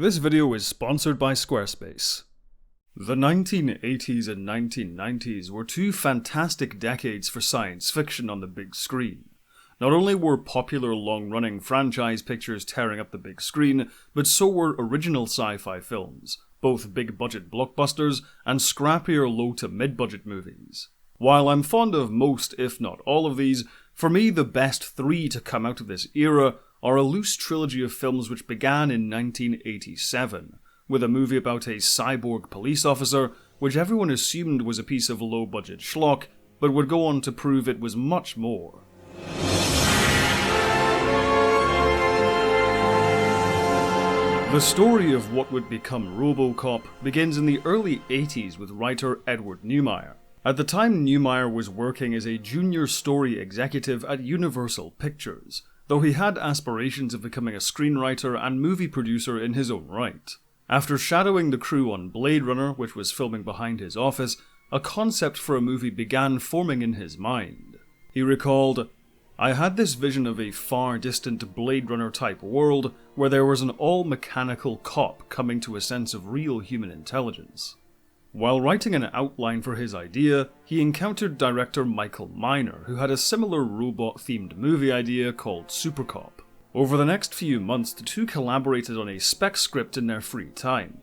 This video is sponsored by Squarespace. The 1980s and 1990s were two fantastic decades for science fiction on the big screen. Not only were popular long-running franchise pictures tearing up the big screen, but so were original sci-fi films, both big-budget blockbusters and scrappier low to mid-budget movies. While I'm fond of most, if not all of these, for me the best three to come out of this era are a loose trilogy of films which began in 1987, with a movie about a cyborg police officer, which everyone assumed was a piece of low-budget schlock, but would go on to prove it was much more. The story of what would become RoboCop begins in the early 80s with writer Edward Neumeier. At the time, Neumeier was working as a junior story executive at Universal Pictures, though he had aspirations of becoming a screenwriter and movie producer in his own right. After shadowing the crew on Blade Runner, which was filming behind his office, a concept for a movie began forming in his mind. He recalled, "I had this vision of a far distant Blade Runner type world where there was an all-mechanical cop coming to a sense of real human intelligence." While writing an outline for his idea, he encountered director Michael Miner, who had a similar robot-themed movie idea called SUPERCUT. Over the next few months, the two collaborated on a spec script in their free time.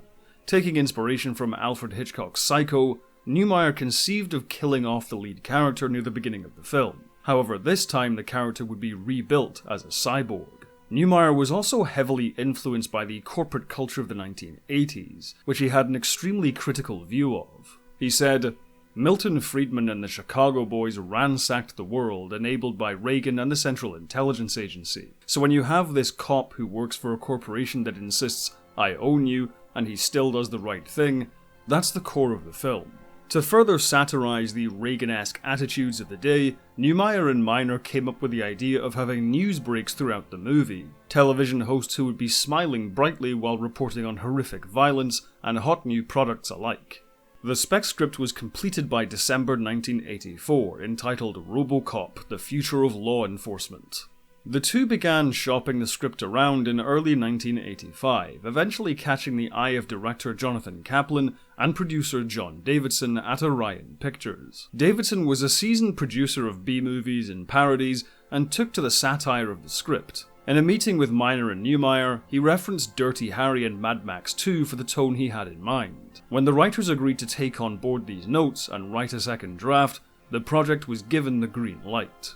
Taking inspiration from Alfred Hitchcock's Psycho, Neumeier conceived of killing off the lead character near the beginning of the film. However, this time the character would be rebuilt as a cyborg. Neumeier was also heavily influenced by the corporate culture of the 1980s, which he had an extremely critical view of. He said, "Milton Friedman and the Chicago Boys ransacked the world, enabled by Reagan and the Central Intelligence Agency. So when you have this cop who works for a corporation that insists, 'I own you,' and he still does the right thing, that's the core of the film." To further satirize the Reagan-esque attitudes of the day, Neumeier and Miner came up with the idea of having news breaks throughout the movie, television hosts who would be smiling brightly while reporting on horrific violence and hot new products alike. The spec script was completed by December 1984, entitled RoboCop: The Future of Law Enforcement. The two began shopping the script around in early 1985, eventually catching the eye of director Jonathan Kaplan and producer John Davidson at Orion Pictures. Davidson was a seasoned producer of B-movies and parodies and took to the satire of the script. In a meeting with Miner and Neumeier, he referenced Dirty Harry and Mad Max 2 for the tone he had in mind. When the writers agreed to take on board these notes and write a second draft, the project was given the green light.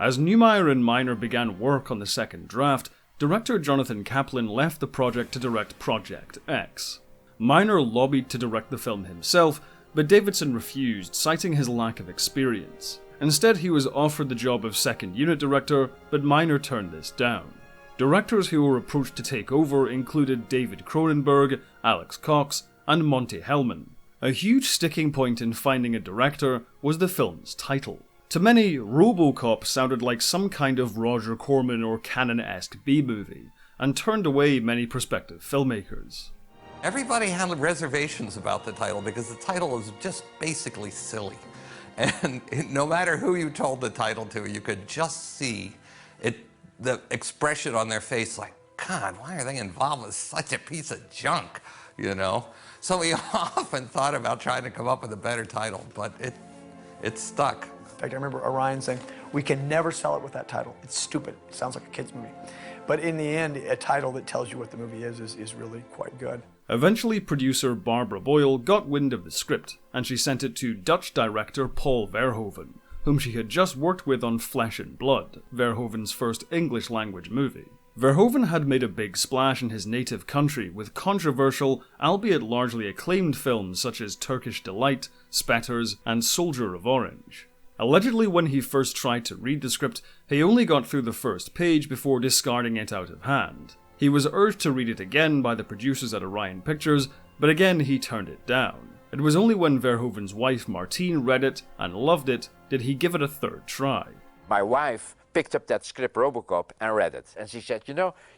As Neumeier and Miner began work on the second draft, director Jonathan Kaplan left the project to direct Project X. Miner lobbied to direct the film himself, but Davidson refused, citing his lack of experience. Instead, he was offered the job of second unit director, but Miner turned this down. Directors who were approached to take over included David Cronenberg, Alex Cox, and Monte Hellman. A huge sticking point in finding a director was the film's title. To many, RoboCop sounded like some kind of Roger Corman or Cannon-esque B-movie, and turned away many prospective filmmakers. Everybody had reservations about the title because the title is just basically silly. And no matter who you told the title to, you could just see the expression on their face like, God, why are they involved with such a piece of junk, you know? So we often thought about trying to come up with a better title, but it stuck. In fact, I remember Orion saying, "We can never sell it with that title. It's stupid. It sounds like a kid's movie." But in the end, a title that tells you what the movie is really quite good. Eventually, producer Barbara Boyle got wind of the script, and she sent it to Dutch director Paul Verhoeven, whom she had just worked with on Flesh and Blood, Verhoeven's first English-language movie. Verhoeven had made a big splash in his native country with controversial, albeit largely acclaimed films such as Turkish Delight, Spetters, and Soldier of Orange. Allegedly, when he first tried to read the script, he only got through the first page before discarding it out of hand. He was urged to read it again by the producers at Orion Pictures, but again he turned it down. It was only when Verhoeven's wife Martine read it and loved it did he give it a third try. My wife picked up that script RoboCop and read it, and she said,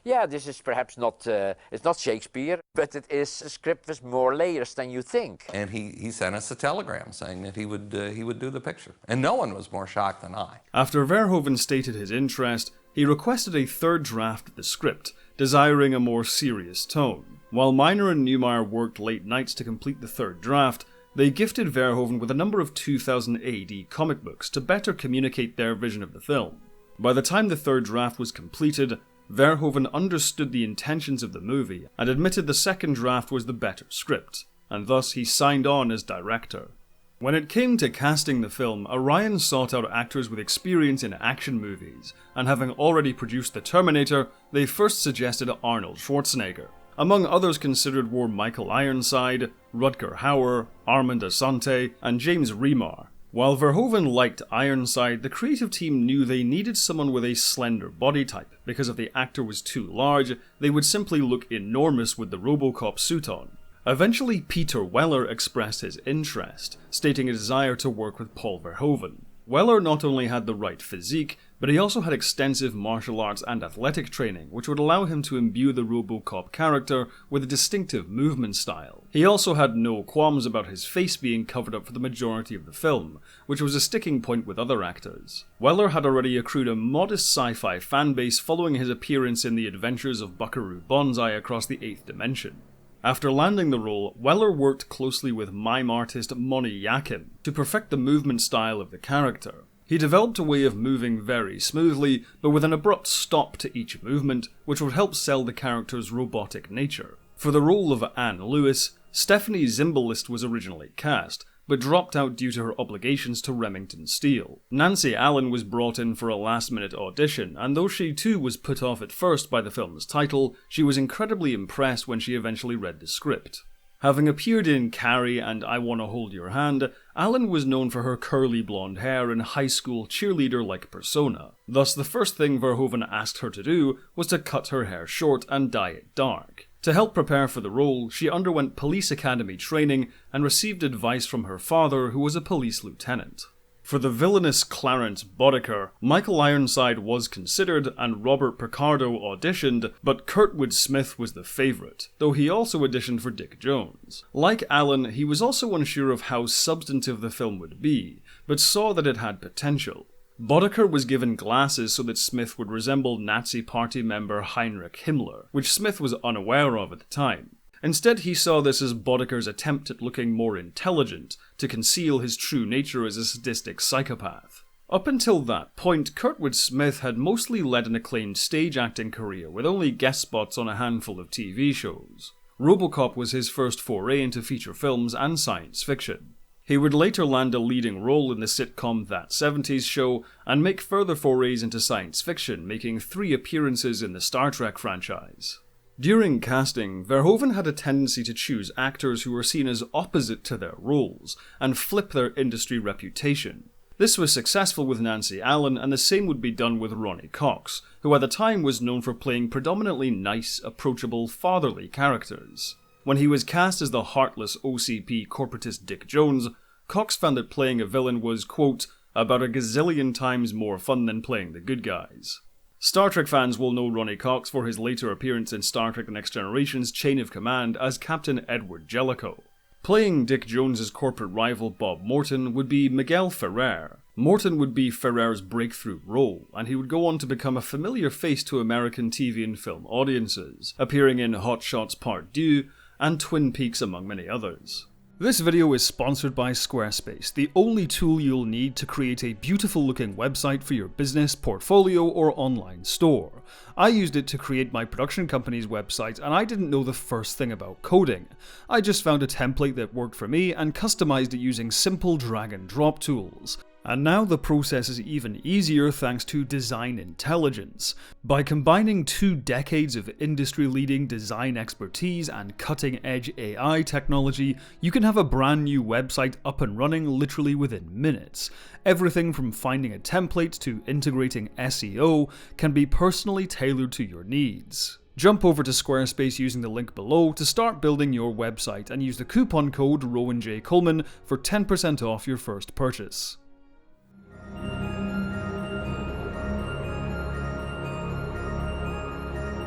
yeah, this is perhaps not, it's not Shakespeare, but it is a script with more layers than you think. And he sent us a telegram saying that he would do the picture, and no one was more shocked than I. After Verhoeven stated his interest, he requested a third draft of the script, desiring a more serious tone. While Miner and Neumeier worked late nights to complete the third draft, they gifted Verhoeven with a number of 2000 AD comic books to better communicate their vision of the film. By the time the third draft was completed, Verhoeven understood the intentions of the movie and admitted the second draft was the better script, and thus he signed on as director. When it came to casting the film, Orion sought out actors with experience in action movies, and having already produced The Terminator, they first suggested Arnold Schwarzenegger. Among others considered were Michael Ironside, Rutger Hauer, Armand Assante, and James Remar. While Verhoeven liked Ironside, the creative team knew they needed someone with a slender body type, because if the actor was too large, they would simply look enormous with the RoboCop suit on. Eventually, Peter Weller expressed his interest, stating a desire to work with Paul Verhoeven. Weller not only had the right physique, but he also had extensive martial arts and athletic training, which would allow him to imbue the RoboCop character with a distinctive movement style. He also had no qualms about his face being covered up for the majority of the film, which was a sticking point with other actors. Weller had already accrued a modest sci-fi fanbase following his appearance in The Adventures of Buckaroo Banzai across the 8th dimension. After landing the role, Weller worked closely with mime artist Moni Yakin to perfect the movement style of the character. He developed a way of moving very smoothly, but with an abrupt stop to each movement, which would help sell the character's robotic nature. For the role of Anne Lewis, Stephanie Zimbalist was originally cast, but dropped out due to her obligations to Remington Steele. Nancy Allen was brought in for a last-minute audition, and though she too was put off at first by the film's title, she was incredibly impressed when she eventually read the script. Having appeared in Carrie and I Wanna Hold Your Hand, Allen was known for her curly blonde hair and high school cheerleader-like persona. Thus, the first thing Verhoeven asked her to do was to cut her hair short and dye it dark. To help prepare for the role, she underwent police academy training and received advice from her father, who was a police lieutenant. For the villainous Clarence Boddicker, Michael Ironside was considered and Robert Picardo auditioned, but Kurtwood Smith was the favourite, though he also auditioned for Dick Jones. Like Allen, he was also unsure of how substantive the film would be, but saw that it had potential. Boddicker was given glasses so that Smith would resemble Nazi Party member Heinrich Himmler, which Smith was unaware of at the time. Instead, he saw this as Boddicker's attempt at looking more intelligent, to conceal his true nature as a sadistic psychopath. Up until that point, Kurtwood Smith had mostly led an acclaimed stage acting career, with only guest spots on a handful of TV shows. RoboCop was his first foray into feature films and science fiction. He would later land a leading role in the sitcom That 70s Show, and make further forays into science fiction, making 3 appearances in the Star Trek franchise. During casting, Verhoeven had a tendency to choose actors who were seen as opposite to their roles, and flip their industry reputation. This was successful with Nancy Allen, and the same would be done with Ronny Cox, who at the time was known for playing predominantly nice, approachable, fatherly characters. When he was cast as the heartless OCP corporatist Dick Jones, Cox found that playing a villain was, quote, about a gazillion times more fun than playing the good guys. Star Trek fans will know Ronny Cox for his later appearance in Star Trek The Next Generation's Chain of Command as Captain Edward Jellicoe. Playing Dick Jones's corporate rival Bob Morton would be Miguel Ferrer. Morton would be Ferrer's breakthrough role, and he would go on to become a familiar face to American TV and film audiences, appearing in Hot Shots Part 2 and Twin Peaks among many others. This video is sponsored by Squarespace, the only tool you'll need to create a beautiful looking website for your business, portfolio, or online store. I used it to create my production company's website, and I didn't know the first thing about coding. I just found a template that worked for me and customized it using simple drag and drop tools. And now the process is even easier thanks to design intelligence. By combining 2 decades of industry-leading design expertise and cutting-edge AI technology, you can have a brand new website up and running literally within minutes. Everything from finding a template to integrating SEO can be personally tailored to your needs. Jump over to Squarespace using the link below to start building your website and use the coupon code RowanJColeman for 10% off your first purchase.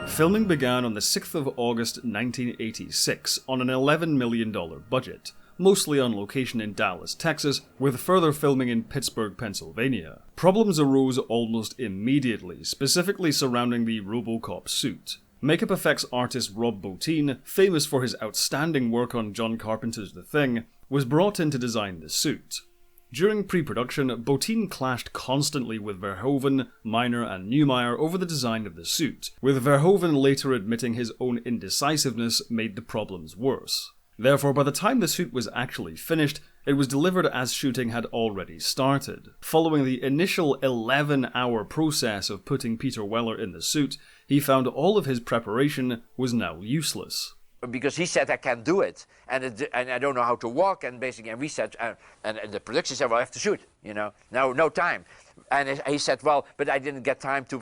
Filming began on the 6th of August 1986 on an $11 million budget, mostly on location in Dallas, Texas, with further filming in Pittsburgh, Pennsylvania. Problems arose almost immediately, specifically surrounding the RoboCop suit. Makeup effects artist Rob Bottin, famous for his outstanding work on John Carpenter's The Thing, was brought in to design the suit. During pre-production, Bottin clashed constantly with Verhoeven, Miner and Neumeier over the design of the suit, with Verhoeven later admitting his own indecisiveness made the problems worse. Therefore, by the time the suit was actually finished, it was delivered as shooting had already started. Following the initial 11-hour process of putting Peter Weller in the suit, he found all of his preparation was now useless. Because he said, I can't do it, and I don't know how to walk, and basically, and we said, and the production said, well, I have to shoot, no time. And he said, well, but I didn't get time to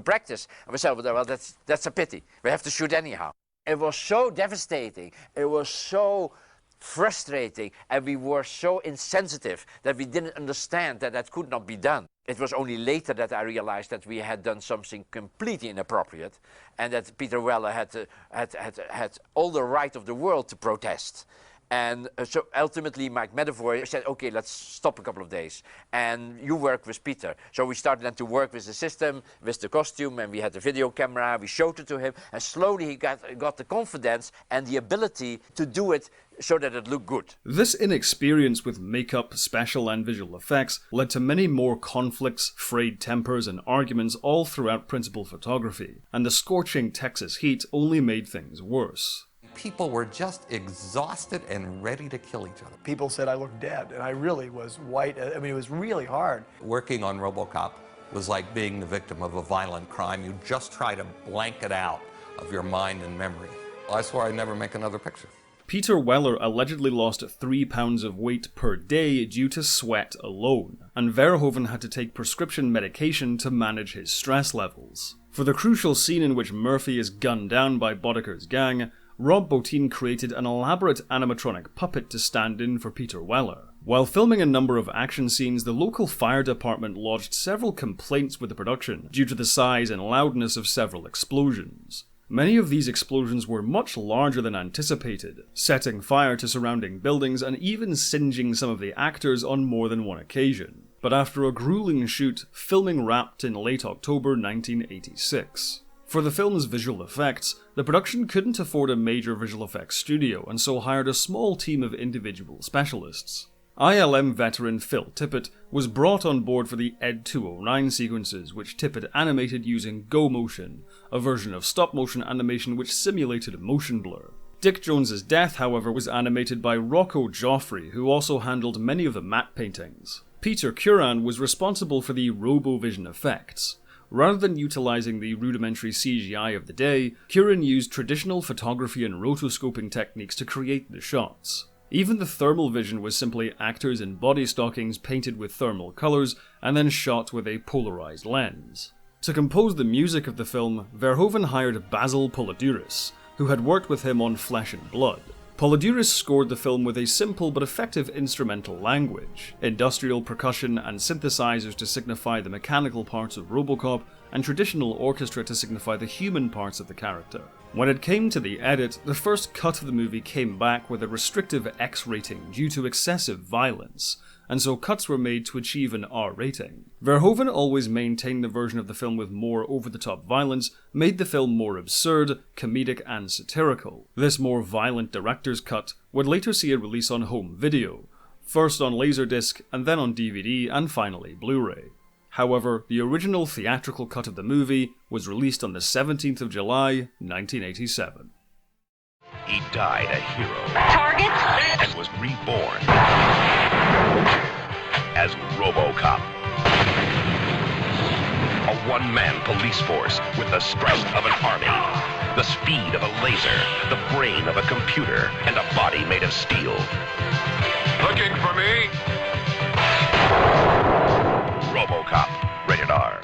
practice. And we said, well, that's a pity. We have to shoot anyhow. It was so devastating. It was so frustrating, and we were so insensitive that we didn't understand that that could not be done. It was only later that I realized that we had done something completely inappropriate, and that Peter Weller had all the right of the world to protest. And so ultimately Mike Medavoy said, okay, let's stop a couple of days, and you work with Peter. So we started then to work with the system, with the costume, and we had the video camera, we showed it to him, and slowly he got the confidence and the ability to do it so that it looked good. This inexperience with makeup, special and visual effects led to many more conflicts, frayed tempers and arguments all throughout principal photography, and the scorching Texas heat only made things worse. People were just exhausted and ready to kill each other. People said I looked dead, and I really was white. I mean, it was really hard. Working on RoboCop was like being the victim of a violent crime. You just try to blank it out of your mind and memory. I swore I'd never make another picture. Peter Weller allegedly lost 3 pounds of weight per day due to sweat alone, and Verhoeven had to take prescription medication to manage his stress levels. For the crucial scene in which Murphy is gunned down by Boddicker's gang, Rob Bottin created an elaborate animatronic puppet to stand in for Peter Weller. While filming a number of action scenes, the local fire department lodged several complaints with the production due to the size and loudness of several explosions. Many of these explosions were much larger than anticipated, setting fire to surrounding buildings and even singeing some of the actors on more than one occasion. But after a grueling shoot, filming wrapped in late October 1986. For the film's visual effects, the production couldn't afford a major visual effects studio and so hired a small team of individual specialists. ILM veteran Phil Tippett was brought on board for the Ed 209 sequences, which Tippett animated using Go Motion, a version of stop-motion animation which simulated motion blur. Dick Jones's death, however, was animated by Rocco Joffrey, who also handled many of the matte paintings. Peter Curran was responsible for the RoboVision effects. Rather than utilizing the rudimentary CGI of the day, Curran used traditional photography and rotoscoping techniques to create the shots. Even the thermal vision was simply actors in body stockings painted with thermal colors and then shot with a polarized lens. To compose the music of the film, Verhoeven hired Basil Polidouris, who had worked with him on Flesh and Blood. Polidouris scored the film with a simple but effective instrumental language, industrial percussion and synthesizers to signify the mechanical parts of RoboCop, and traditional orchestra to signify the human parts of the character. When it came to the edit, the first cut of the movie came back with a restrictive X rating due to excessive violence, and so cuts were made to achieve an R rating. Verhoeven always maintained the version of the film with more over-the-top violence made the film more absurd, comedic and satirical. This more violent director's cut would later see a release on home video, first on Laserdisc and then on DVD and finally Blu-ray. However, the original theatrical cut of the movie was released on the 17th of July, 1987. He died a hero. Target? And was reborn as RoboCop. A one-man police force with the strength of an army, the speed of a laser, the brain of a computer, and a body made of steel. Looking for me? RoboCop, rated R.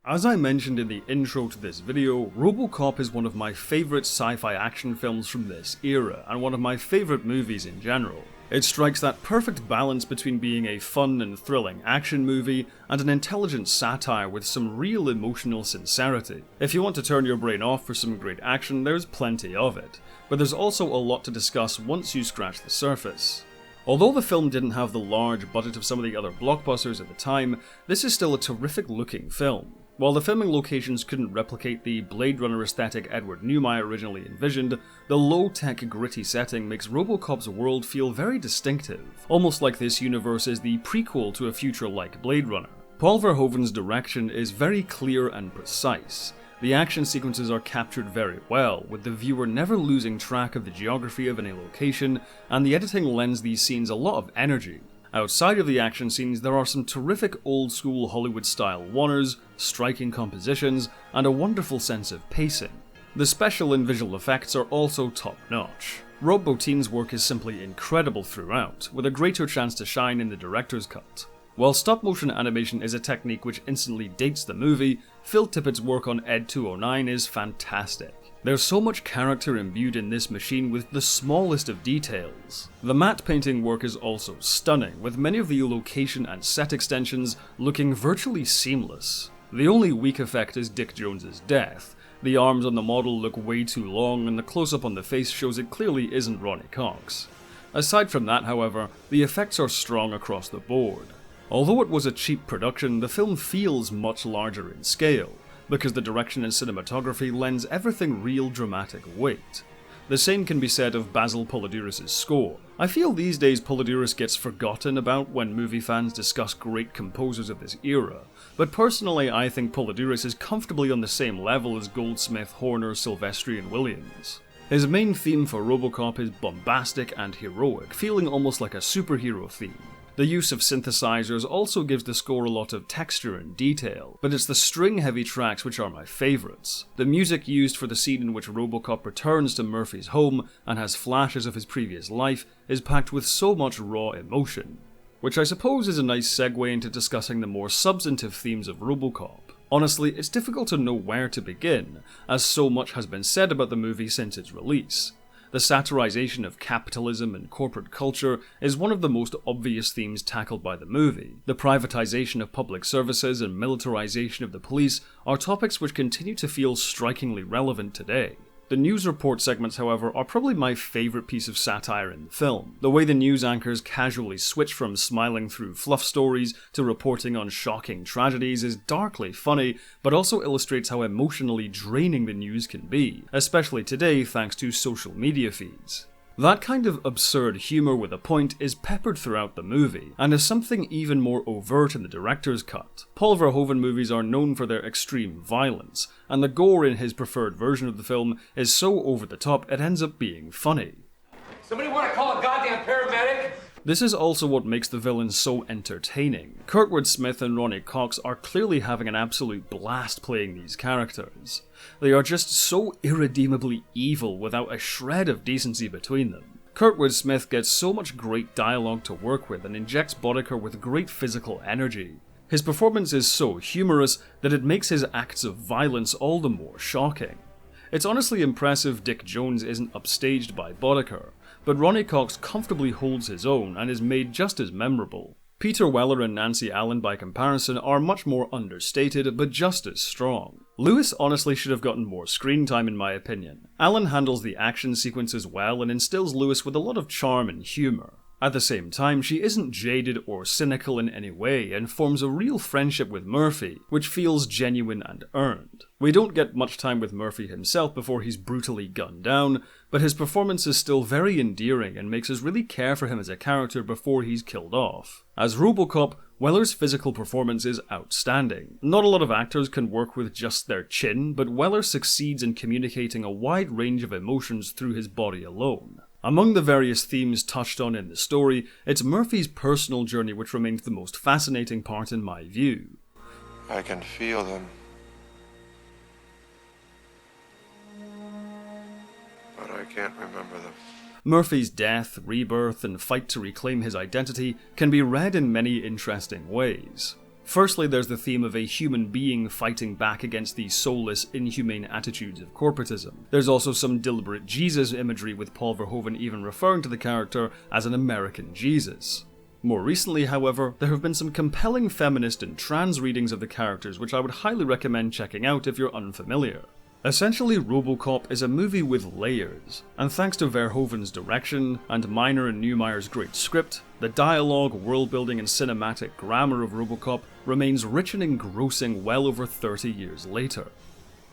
As I mentioned in the intro to this video, RoboCop is one of my favourite sci-fi action films from this era, and one of my favourite movies in general. It strikes that perfect balance between being a fun and thrilling action movie and an intelligent satire with some real emotional sincerity. If you want to turn your brain off for some great action, there's plenty of it, but there's also a lot to discuss once you scratch the surface. Although the film didn't have the large budget of some of the other blockbusters at the time, this is still a terrific looking film. While the filming locations couldn't replicate the Blade Runner aesthetic Edward Newmyer originally envisioned, the low-tech gritty setting makes RoboCop's world feel very distinctive, almost like this universe is the prequel to a future like Blade Runner. Paul Verhoeven's direction is very clear and precise. The action sequences are captured very well, with the viewer never losing track of the geography of any location, and the editing lends these scenes a lot of energy. Outside of the action scenes, there are some terrific old-school Hollywood-style wanners, striking compositions, and a wonderful sense of pacing. The special and visual effects are also top-notch. Rob Bottin's work is simply incredible throughout, with a greater chance to shine in the director's cut. While stop-motion animation is a technique which instantly dates the movie, Phil Tippett's work on Ed 209 is fantastic. There's so much character imbued in this machine with the smallest of details. The matte painting work is also stunning, with many of the location and set extensions looking virtually seamless. The only weak effect is Dick Jones's death. The arms on the model look way too long, and the close-up on the face shows it clearly isn't Ronnie Cox. Aside from that, however, the effects are strong across the board. Although it was a cheap production, the film feels much larger in scale, because the direction and cinematography lends everything real dramatic weight. The same can be said of Basil Polidiris' score. I feel these days Polidiris gets forgotten about when movie fans discuss great composers of this era, but personally I think Polidiris is comfortably on the same level as Goldsmith, Horner, Silvestri, and Williams. His main theme for RoboCop is bombastic and heroic, feeling almost like a superhero theme. The use of synthesizers also gives the score a lot of texture and detail, but it's the string-heavy tracks which are my favourites. The music used for the scene in which RoboCop returns to Murphy's home and has flashes of his previous life is packed with so much raw emotion, which I suppose is a nice segue into discussing the more substantive themes of RoboCop. Honestly, it's difficult to know where to begin, as so much has been said about the movie since its release. The satirization of capitalism and corporate culture is one of the most obvious themes tackled by the movie. The privatization of public services and militarization of the police are topics which continue to feel strikingly relevant today. The news report segments, however, are probably my favourite piece of satire in the film. The way the news anchors casually switch from smiling through fluff stories to reporting on shocking tragedies is darkly funny, but also illustrates how emotionally draining the news can be, especially today thanks to social media feeds. That kind of absurd humour with a point is peppered throughout the movie, and is something even more overt in the director's cut. Paul Verhoeven movies are known for their extreme violence, and the gore in his preferred version of the film is so over the top it ends up being funny. Somebody want to call a goddamn paramedic? This is also what makes the villains so entertaining. Kurtwood Smith and Ronnie Cox are clearly having an absolute blast playing these characters. They are just so irredeemably evil without a shred of decency between them. Kurtwood Smith gets so much great dialogue to work with and injects Boddicker with great physical energy. His performance is so humorous that it makes his acts of violence all the more shocking. It's honestly impressive Dick Jones isn't upstaged by Boddicker, but Ronnie Cox comfortably holds his own and is made just as memorable. Peter Weller and Nancy Allen, by comparison, are much more understated, but just as strong. Lewis honestly should have gotten more screen time in my opinion. Allen handles the action sequences well and instills Lewis with a lot of charm and humour. At the same time, she isn't jaded or cynical in any way and forms a real friendship with Murphy, which feels genuine and earned. We don't get much time with Murphy himself before he's brutally gunned down, but his performance is still very endearing and makes us really care for him as a character before he's killed off. As RoboCop, Weller's physical performance is outstanding. Not a lot of actors can work with just their chin, but Weller succeeds in communicating a wide range of emotions through his body alone. Among the various themes touched on in the story, it's Murphy's personal journey which remains the most fascinating part in my view. I can feel them. But I can't remember them. Murphy's death, rebirth, and fight to reclaim his identity can be read in many interesting ways. Firstly, there's the theme of a human being fighting back against the soulless, inhumane attitudes of corporatism. There's also some deliberate Jesus imagery, with Paul Verhoeven even referring to the character as an American Jesus. More recently, however, there have been some compelling feminist and trans readings of the characters which I would highly recommend checking out if you're unfamiliar. Essentially, RoboCop is a movie with layers, and thanks to Verhoeven's direction, and Miner and Newmeyer's great script, the dialogue, world-building and cinematic grammar of RoboCop, remains rich and engrossing well over 30 years later.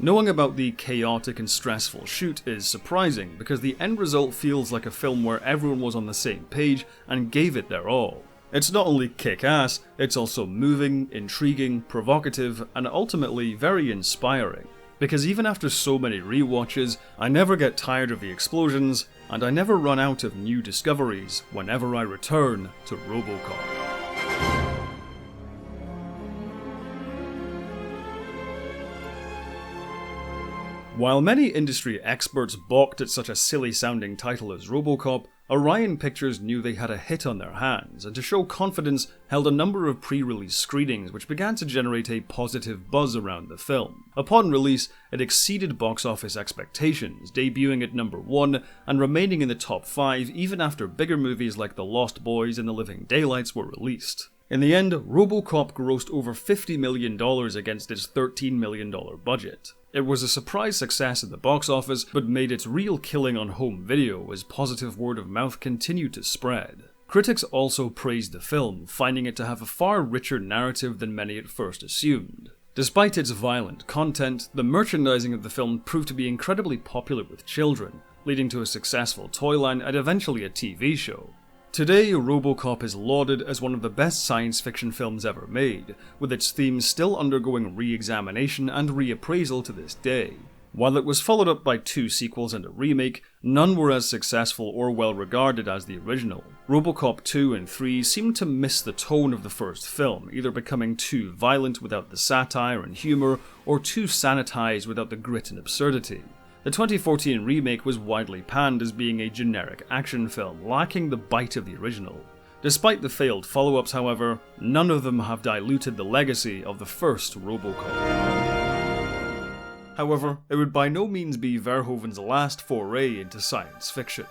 Knowing about the chaotic and stressful shoot is surprising because the end result feels like a film where everyone was on the same page and gave it their all. It's not only kick-ass, it's also moving, intriguing, provocative, and ultimately very inspiring. Because even after so many rewatches, I never get tired of the explosions, and I never run out of new discoveries whenever I return to RoboCop. While many industry experts balked at such a silly-sounding title as RoboCop, Orion Pictures knew they had a hit on their hands, and to show confidence, held a number of pre-release screenings which began to generate a positive buzz around the film. Upon release, it exceeded box office expectations, debuting at number 1 and remaining in the top 5 even after bigger movies like The Lost Boys and The Living Daylights were released. In the end, RoboCop grossed over $50 million against its $13 million budget. It was a surprise success at the box office, but made its real killing on home video as positive word of mouth continued to spread. Critics also praised the film, finding it to have a far richer narrative than many at first assumed. Despite its violent content, the merchandising of the film proved to be incredibly popular with children, leading to a successful toy line and eventually a TV show. Today, RoboCop is lauded as one of the best science fiction films ever made, with its themes still undergoing re-examination and reappraisal to this day. While it was followed up by 2 sequels and a remake, none were as successful or well regarded as the original. RoboCop 2 and 3 seemed to miss the tone of the first film, either becoming too violent without the satire and humour, or too sanitized without the grit and absurdity. The 2014 remake was widely panned as being a generic action film, lacking the bite of the original. Despite the failed follow-ups, however, none of them have diluted the legacy of the first RoboCop. However, it would by no means be Verhoeven's last foray into science fiction.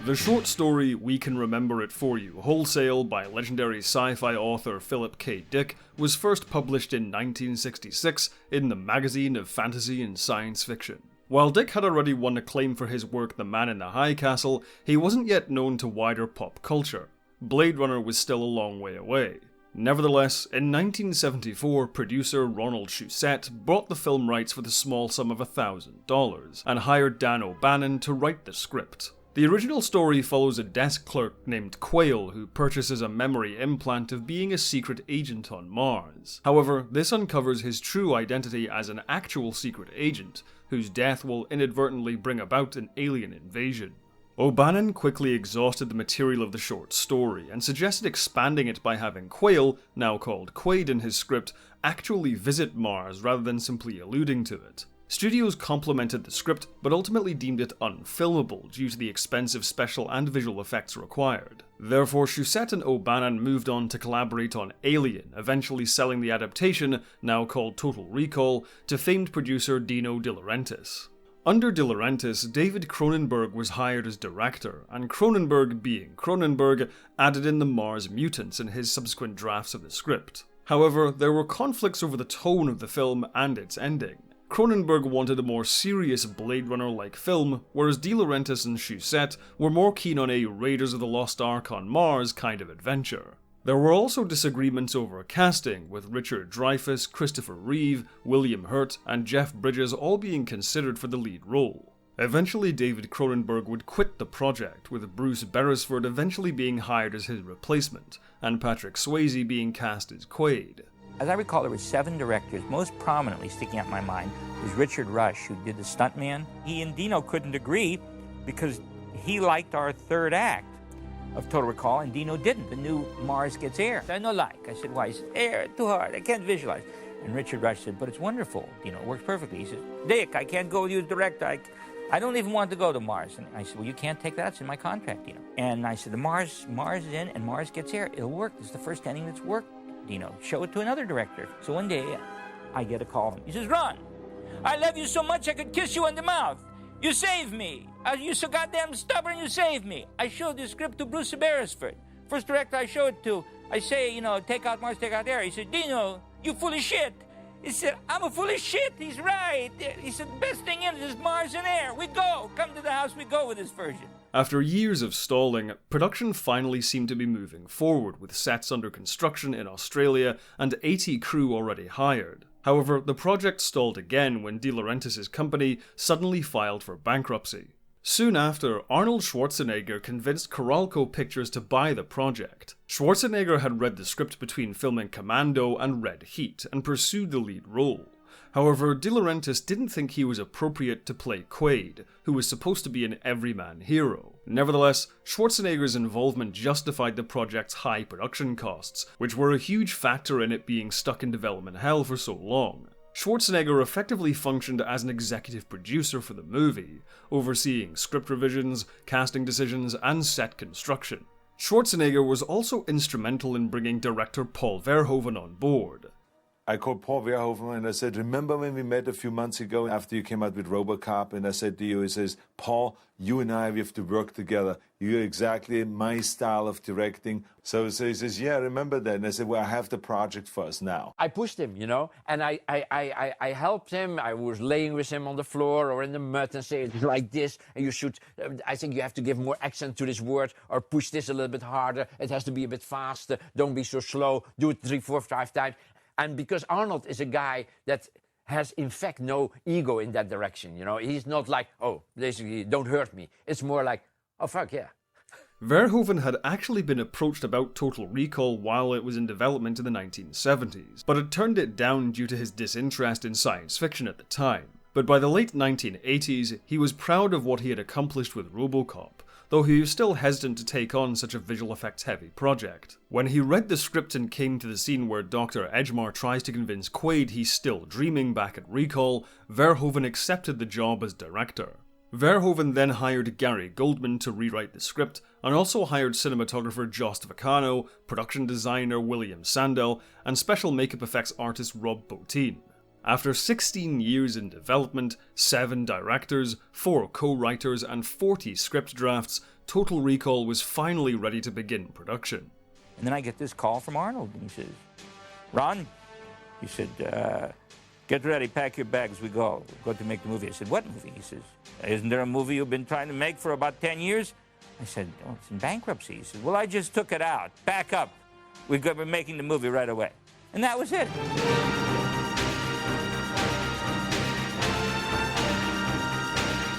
The short story We Can Remember It For You Wholesale by legendary sci-fi author Philip K. Dick was first published in 1966 in the Magazine of Fantasy and Science Fiction. While Dick had already won acclaim for his work The Man in the High Castle, he wasn't yet known to wider pop culture. Blade Runner was still a long way away. Nevertheless, in 1974, producer Ronald Shusett bought the film rights for the small sum of $1,000 and hired Dan O'Bannon to write the script. The original story follows a desk clerk named Quail who purchases a memory implant of being a secret agent on Mars. However, this uncovers his true identity as an actual secret agent, whose death will inadvertently bring about an alien invasion. O'Bannon quickly exhausted the material of the short story and suggested expanding it by having Quail, now called Quaid in his script, actually visit Mars rather than simply alluding to it. Studios complimented the script, but ultimately deemed it unfilmable due to the expensive special and visual effects required. Therefore, Shusett and O'Bannon moved on to collaborate on Alien, eventually selling the adaptation, now called Total Recall, to famed producer Dino De Laurentiis. Under De Laurentiis, David Cronenberg was hired as director, and Cronenberg, being Cronenberg, added in the Mars mutants in his subsequent drafts of the script. However, there were conflicts over the tone of the film and its ending. Cronenberg wanted a more serious Blade Runner-like film, whereas De Laurentiis and Shusett were more keen on a Raiders of the Lost Ark on Mars kind of adventure. There were also disagreements over casting, with Richard Dreyfuss, Christopher Reeve, William Hurt, and Jeff Bridges all being considered for the lead role. Eventually, David Cronenberg would quit the project, with Bruce Beresford eventually being hired as his replacement, and Patrick Swayze being cast as Quaid. As I recall, there were 7 directors. Most prominently sticking out in my mind was Richard Rush, who did The Stuntman. He and Dino couldn't agree because he liked our third act of Total Recall, and Dino didn't. The new Mars Gets Air. I no like. I said, why? He said, air, too hard. I can't visualize. And Richard Rush said, but it's wonderful. Dino, it works perfectly. He said, Dick, I can't go with you as director. I don't even want to go to Mars. And I said, well, you can't take that. It's in my contract, Dino. And I said, Mars is in, and Mars Gets Air. It'll work. It's the first ending that's worked. Dino, show it to another director. So one day, I get a call from him. He says, Ron, I love you so much I could kiss you on the mouth. You saved me. You're so goddamn stubborn, you saved me. I showed the script to Bruce Beresford. First director I show it to, I say, take out Mars, take out air. He said, Dino, you full of shit. He said, I'm a full of shit. He's right. He said, the best thing in it is Mars and air. We go. Come to the house, we go with this version. After years of stalling, production finally seemed to be moving forward, with sets under construction in Australia and 80 crew already hired. However, the project stalled again when De Laurentiis' company suddenly filed for bankruptcy. Soon after, Arnold Schwarzenegger convinced Coralco Pictures to buy the project. Schwarzenegger had read the script between filming Commando and Red Heat and pursued the lead role. However, De Laurentiis didn't think he was appropriate to play Quaid, who was supposed to be an everyman hero. Nevertheless, Schwarzenegger's involvement justified the project's high production costs, which were a huge factor in it being stuck in development hell for so long. Schwarzenegger effectively functioned as an executive producer for the movie, overseeing script revisions, casting decisions, and set construction. Schwarzenegger was also instrumental in bringing director Paul Verhoeven on board. I called Paul Verhoeven and I said, remember when we met a few months ago after you came out with RoboCop? And I said to you, he says, Paul, you and I, we have to work together. You're exactly my style of directing. So he says, yeah, I remember that. And I said, well, I have the project for us now. I pushed him, you know, and I helped him. I was laying with him on the floor or in the mud and say it like this. And you should, I think you have to give more accent to this word or push this a little bit harder. It has to be a bit faster. Don't be so slow. Do it 3, 4, 5 times. And because Arnold is a guy that has, in fact, no ego in that direction, you know. He's not like, oh, basically, don't hurt me. It's more like, oh, fuck, yeah. Verhoeven had actually been approached about Total Recall while it was in development in the 1970s, but had turned it down due to his disinterest in science fiction at the time. But by the late 1980s, he was proud of what he had accomplished with RoboCop, though he was still hesitant to take on such a visual effects heavy project. When he read the script and came to the scene where Dr. Edgemar tries to convince Quaid he's still dreaming back at Recall, Verhoeven accepted the job as director. Verhoeven then hired Gary Goldman to rewrite the script, and also hired cinematographer Jost Vacano, production designer William Sandel, and special makeup effects artist Rob Bottin. After 16 years in development, 7 directors, 4 co-writers, and 40 script drafts, Total Recall was finally ready to begin production. And then I get this call from Arnold, and he says, Ron, he said, get ready, pack your bags, we go. We're going to make the movie. I said, what movie? He says, isn't there a movie you've been trying to make for about 10 years? I said, oh, it's in bankruptcy. He said, well, I just took it out. Back up. We're making the movie right away. And that was it.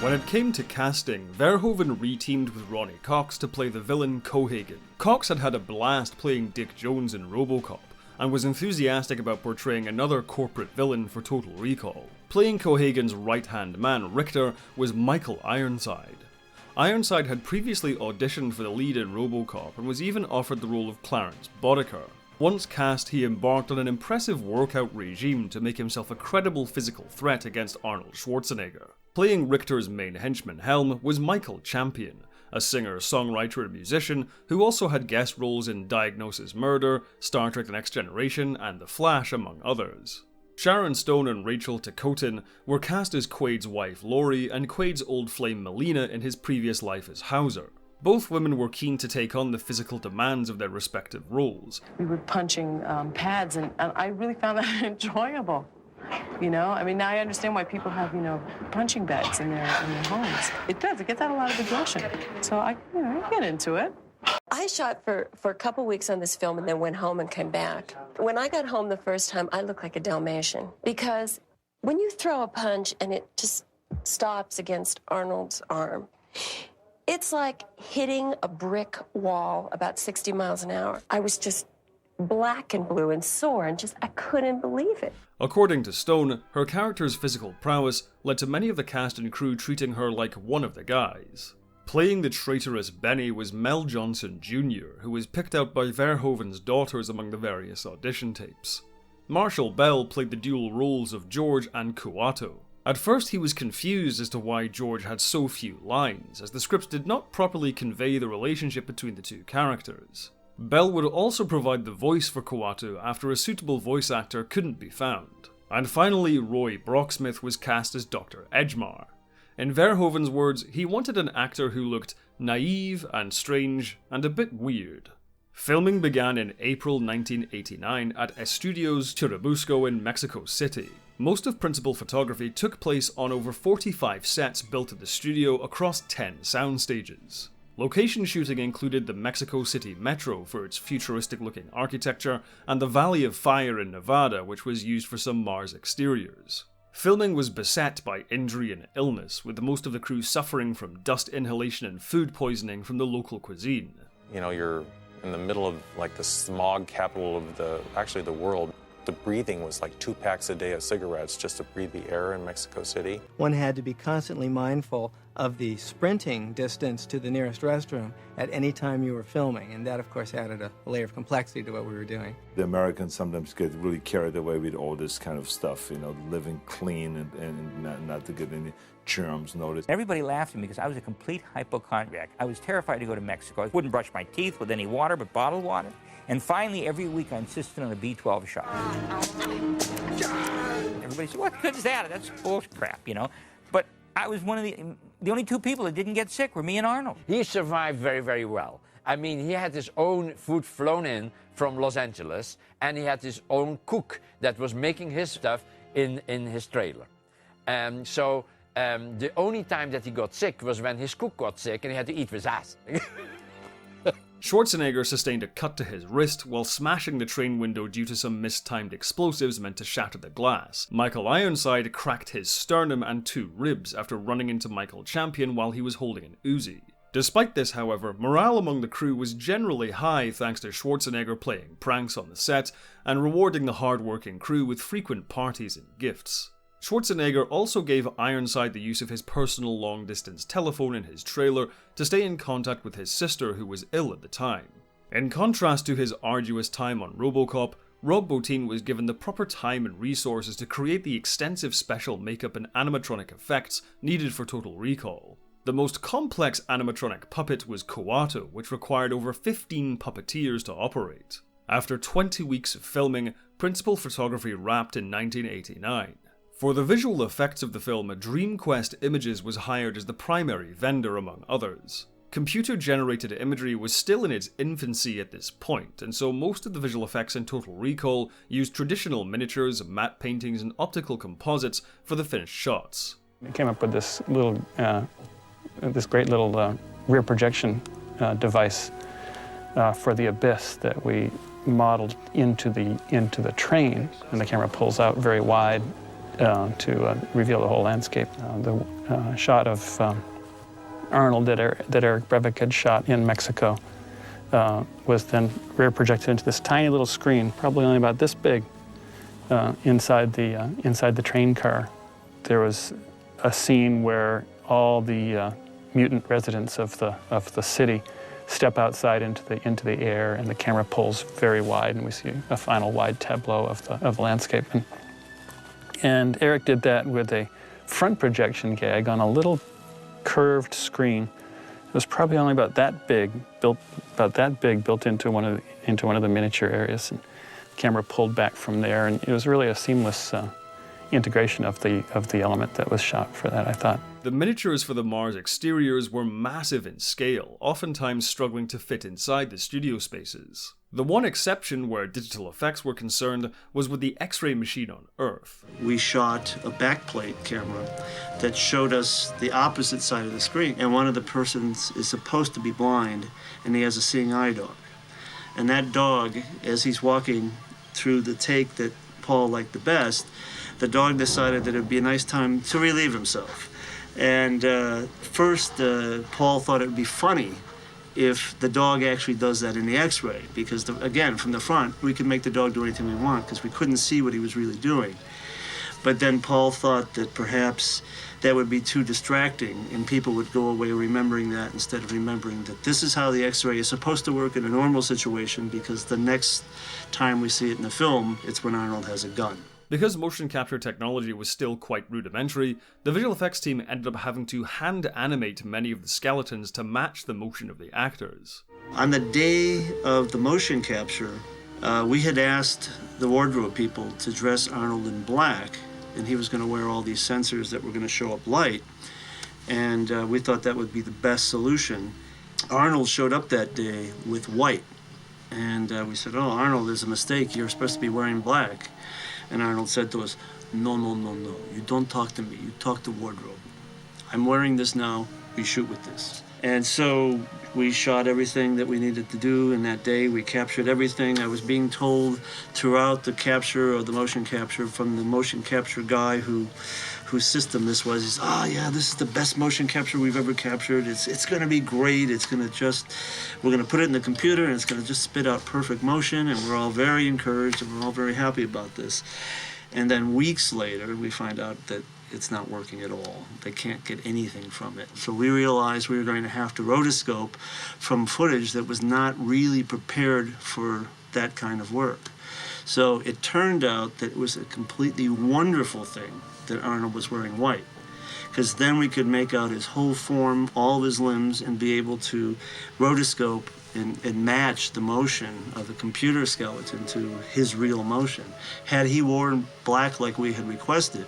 When it came to casting, Verhoeven reteamed with Ronnie Cox to play the villain Cohagen. Cox had had a blast playing Dick Jones in RoboCop, and was enthusiastic about portraying another corporate villain for Total Recall. Playing Cohagen's right-hand man, Richter, was Michael Ironside. Ironside had previously auditioned for the lead in RoboCop and was even offered the role of Clarence Boddicker. Once cast, he embarked on an impressive workout regime to make himself a credible physical threat against Arnold Schwarzenegger. Playing Richter's main henchman Helm was Michael Champion, a singer, songwriter, and musician who also had guest roles in Diagnosis Murder, Star Trek The Next Generation, and The Flash, among others. Sharon Stone and Rachel Ticotin were cast as Quaid's wife Laurie and Quaid's old flame Melina in his previous life as Hauser. Both women were keen to take on the physical demands of their respective roles. We were punching pads, and I really found that enjoyable. You know, I mean, now I understand why people have, you know, punching bags in their homes. It does, it gets out a lot of aggression. So I get into it. I shot for a couple weeks on this film and then went home and came back. When I got home the first time, I looked like a Dalmatian. Because when you throw a punch and it just stops against Arnold's arm, it's like hitting a brick wall about 60 miles an hour. I was just black and blue and sore and I couldn't believe it. According to Stone, her character's physical prowess led to many of the cast and crew treating her like one of the guys. Playing the traitorous Benny was Mel Johnson Jr., who was picked out by Verhoeven's daughters among the various audition tapes. Marshall Bell played the dual roles of George and Kuato. At first he was confused as to why George had so few lines, as the script did not properly convey the relationship between the two characters. Bell would also provide the voice for Kuato after a suitable voice actor couldn't be found. And finally, Roy Brocksmith was cast as Dr. Edgemar. In Verhoeven's words, he wanted an actor who looked naive and strange and a bit weird. Filming began in April 1989 at Estudios Churubusco in Mexico City. Most of principal photography took place on over 45 sets built at the studio across 10 sound stages. Location shooting included the Mexico City Metro for its futuristic-looking architecture, and the Valley of Fire in Nevada, which was used for some Mars exteriors. Filming was beset by injury and illness, with most of the crew suffering from dust inhalation and food poisoning from the local cuisine. You know, you're in the middle of like the smog capital of the world. The breathing was like 2 packs a day of cigarettes just to breathe the air in Mexico City. One had to be constantly mindful of the sprinting distance to the nearest restroom at any time you were filming, and that, of course, added a layer of complexity to what we were doing. The Americans sometimes get really carried away with all this kind of stuff, you know, living clean and not to get any germs noticed. Everybody laughed at me because I was a complete hypochondriac. I was terrified to go to Mexico. I wouldn't brush my teeth with any water but bottled water. And finally, every week I insisted on a B12 shot. Everybody said, what good is that? That's bullshit crap, you know? But I was one of the only 2 people that didn't get sick were me and Arnold. He survived very, very well. I mean, he had his own food flown in from Los Angeles, and he had his own cook that was making his stuff in his trailer. So the only time that he got sick was when his cook got sick and he had to eat with us. Schwarzenegger sustained a cut to his wrist while smashing the train window due to some mistimed explosives meant to shatter the glass. Michael Ironside cracked his sternum and 2 ribs after running into Michael Champion while he was holding an Uzi. Despite this, however, morale among the crew was generally high thanks to Schwarzenegger playing pranks on the set and rewarding the hard-working crew with frequent parties and gifts. Schwarzenegger also gave Ironside the use of his personal long-distance telephone in his trailer to stay in contact with his sister, who was ill at the time. In contrast to his arduous time on RoboCop, Rob Bottin was given the proper time and resources to create the extensive special makeup and animatronic effects needed for Total Recall. The most complex animatronic puppet was Coato, which required over 15 puppeteers to operate. After 20 weeks of filming, principal photography wrapped in 1989. For the visual effects of the film, DreamQuest Images was hired as the primary vendor among others. Computer-generated imagery was still in its infancy at this point, and so most of the visual effects in Total Recall used traditional miniatures, matte paintings, and optical composites for the finished shots. We came up with this little, this great little rear projection device for the abyss that we modeled into the train, and the camera pulls out very wide to reveal the whole landscape. The shot of Arnold that Eric Brevik had shot in Mexico was then rear projected into this tiny little screen, probably only about this big, inside the train car. There was a scene where all the mutant residents of the city step outside into the air, and the camera pulls very wide, and we see a final wide tableau of the landscape. And Eric did that with a front projection gag on a little curved screen. It was probably only about that big, built into one of the miniature areas. And the camera pulled back from there, and it was really a seamless integration of the element that was shot for that, I thought. The miniatures for the Mars exteriors were massive in scale, oftentimes struggling to fit inside the studio spaces. The one exception where digital effects were concerned was with the X-ray machine on Earth. We shot a backplate camera that showed us the opposite side of the screen, and one of the persons is supposed to be blind, and he has a seeing eye dog. And that dog, as he's walking through the take that Paul liked the best, the dog decided that it would be a nice time to relieve himself. And first, Paul thought it would be funny if the dog actually does that in the X-ray, because, again, from the front, we could make the dog do anything we want, because we couldn't see what he was really doing. But then Paul thought that perhaps that would be too distracting, and people would go away remembering that instead of remembering that this is how the X-ray is supposed to work in a normal situation, because the next time we see it in the film, it's when Arnold has a gun. Because motion capture technology was still quite rudimentary, the visual effects team ended up having to hand animate many of the skeletons to match the motion of the actors. On the day of the motion capture, we had asked the wardrobe people to dress Arnold in black, and he was going to wear all these sensors that were going to show up light, and we thought that would be the best solution. Arnold showed up that day with white, and we said, "Oh, Arnold, there's a mistake. You're supposed to be wearing black." And Arnold said to us, no, no, no, no. You don't talk to me. You talk to wardrobe. I'm wearing this now. We shoot with this. And so we shot everything that we needed to do in that day. We captured everything. I was being told throughout the capture of the motion capture from the motion capture guy whose system this was. He's, yeah, this is the best motion capture we've ever captured. It's going to be great. It's going to we're going to put it in the computer and it's going to just spit out perfect motion. And we're all very encouraged and we're all very happy about this. And then weeks later, we find out that it's not working at all. They can't get anything from it. So we realized we were going to have to rotoscope from footage that was not really prepared for that kind of work. So it turned out that it was a completely wonderful thing that Arnold was wearing white, because then we could make out his whole form, all of his limbs, and be able to rotoscope and match the motion of the computer skeleton to his real motion. Had he worn black like we had requested,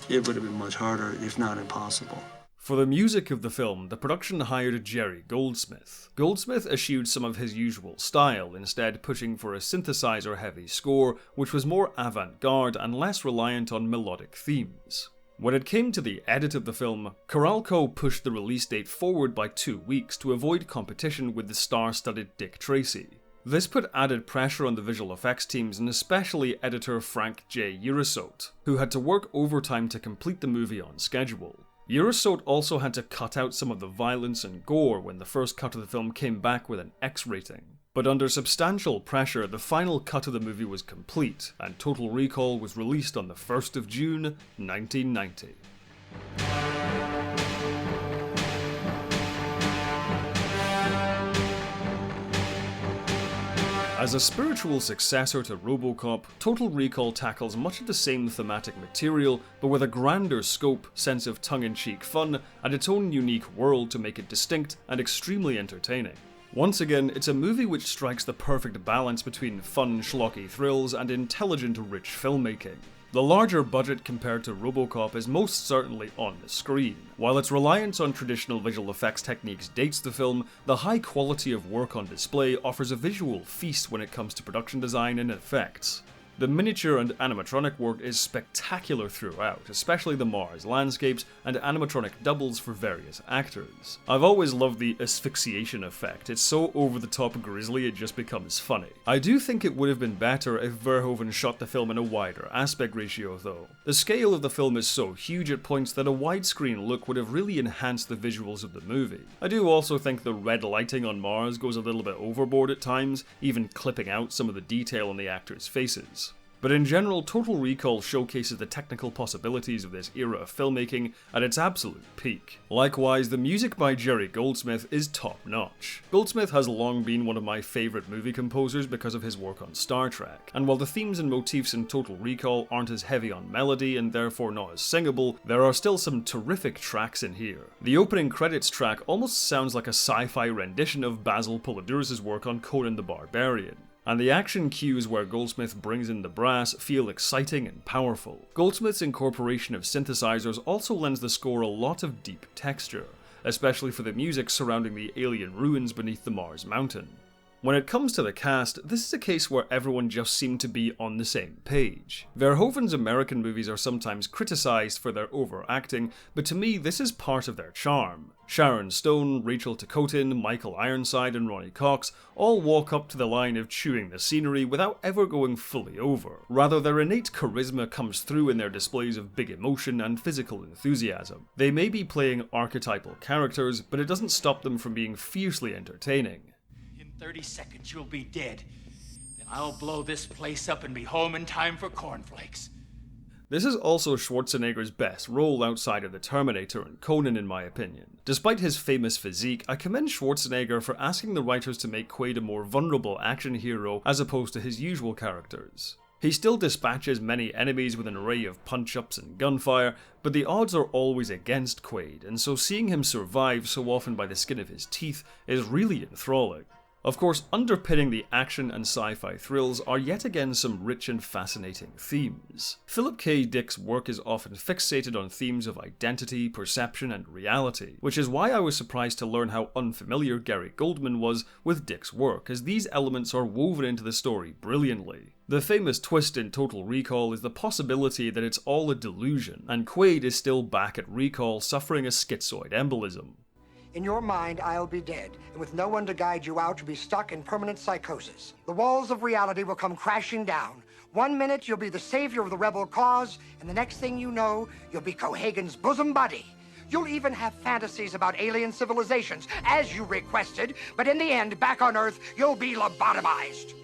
it would have been much harder, if not impossible. For the music of the film, the production hired Jerry Goldsmith. Goldsmith eschewed some of his usual style, instead pushing for a synthesizer-heavy score, which was more avant-garde and less reliant on melodic themes. When it came to the edit of the film, Coralco pushed the release date forward by 2 weeks to avoid competition with the star-studded Dick Tracy. This put added pressure on the visual effects teams and especially editor Frank J. Urisote, who had to work overtime to complete the movie on schedule. Urisote also had to cut out some of the violence and gore when the first cut of the film came back with an X rating. But under substantial pressure, the final cut of the movie was complete, and Total Recall was released on the 1st of June, 1990. As a spiritual successor to RoboCop, Total Recall tackles much of the same thematic material, but with a grander scope, sense of tongue-in-cheek fun, and its own unique world to make it distinct and extremely entertaining. Once again, it's a movie which strikes the perfect balance between fun, schlocky thrills and intelligent, rich filmmaking. The larger budget compared to RoboCop is most certainly on the screen. While its reliance on traditional visual effects techniques dates the film, the high quality of work on display offers a visual feast when it comes to production design and effects. The miniature and animatronic work is spectacular throughout, especially the Mars landscapes and animatronic doubles for various actors. I've always loved the asphyxiation effect. It's so over-the-top grisly it just becomes funny. I do think it would have been better if Verhoeven shot the film in a wider aspect ratio though. The scale of the film is so huge at points that a widescreen look would have really enhanced the visuals of the movie. I do also think the red lighting on Mars goes a little bit overboard at times, even clipping out some of the detail on the actors' faces. But in general, Total Recall showcases the technical possibilities of this era of filmmaking at its absolute peak. Likewise, the music by Jerry Goldsmith is top-notch. Goldsmith has long been one of my favourite movie composers because of his work on Star Trek, and while the themes and motifs in Total Recall aren't as heavy on melody and therefore not as singable, there are still some terrific tracks in here. The opening credits track almost sounds like a sci-fi rendition of Basil Poledouris' work on Conan the Barbarian. And the action cues where Goldsmith brings in the brass feel exciting and powerful. Goldsmith's incorporation of synthesizers also lends the score a lot of deep texture, especially for the music surrounding the alien ruins beneath the Mars mountain. When it comes to the cast, this is a case where everyone just seemed to be on the same page. Verhoeven's American movies are sometimes criticized for their overacting, but to me this is part of their charm. Sharon Stone, Rachel Ticotin, Michael Ironside and Ronnie Cox all walk up to the line of chewing the scenery without ever going fully over. Rather, their innate charisma comes through in their displays of big emotion and physical enthusiasm. They may be playing archetypal characters, but it doesn't stop them from being fiercely entertaining. 30 seconds, you'll be dead. Then I'll blow this place up and be home in time for cornflakes. This is also Schwarzenegger's best role outside of the Terminator and Conan in my opinion. Despite his famous physique, I commend Schwarzenegger for asking the writers to make Quaid a more vulnerable action hero as opposed to his usual characters. He still dispatches many enemies with an array of punch-ups and gunfire, but the odds are always against Quaid, and so seeing him survive so often by the skin of his teeth is really enthralling. Of course, underpinning the action and sci-fi thrills are yet again some rich and fascinating themes. Philip K. Dick's work is often fixated on themes of identity, perception, and reality, which is why I was surprised to learn how unfamiliar Gary Goldman was with Dick's work, as these elements are woven into the story brilliantly. The famous twist in Total Recall is the possibility that it's all a delusion, and Quaid is still back at Recall suffering a schizoid embolism. In your mind, I'll be dead, and with no one to guide you out, you'll be stuck in permanent psychosis. The walls of reality will come crashing down. 1 minute, you'll be the savior of the rebel cause, and the next thing you know, you'll be Cohagen's bosom buddy. You'll even have fantasies about alien civilizations, as you requested, but in the end, back on Earth, you'll be lobotomized.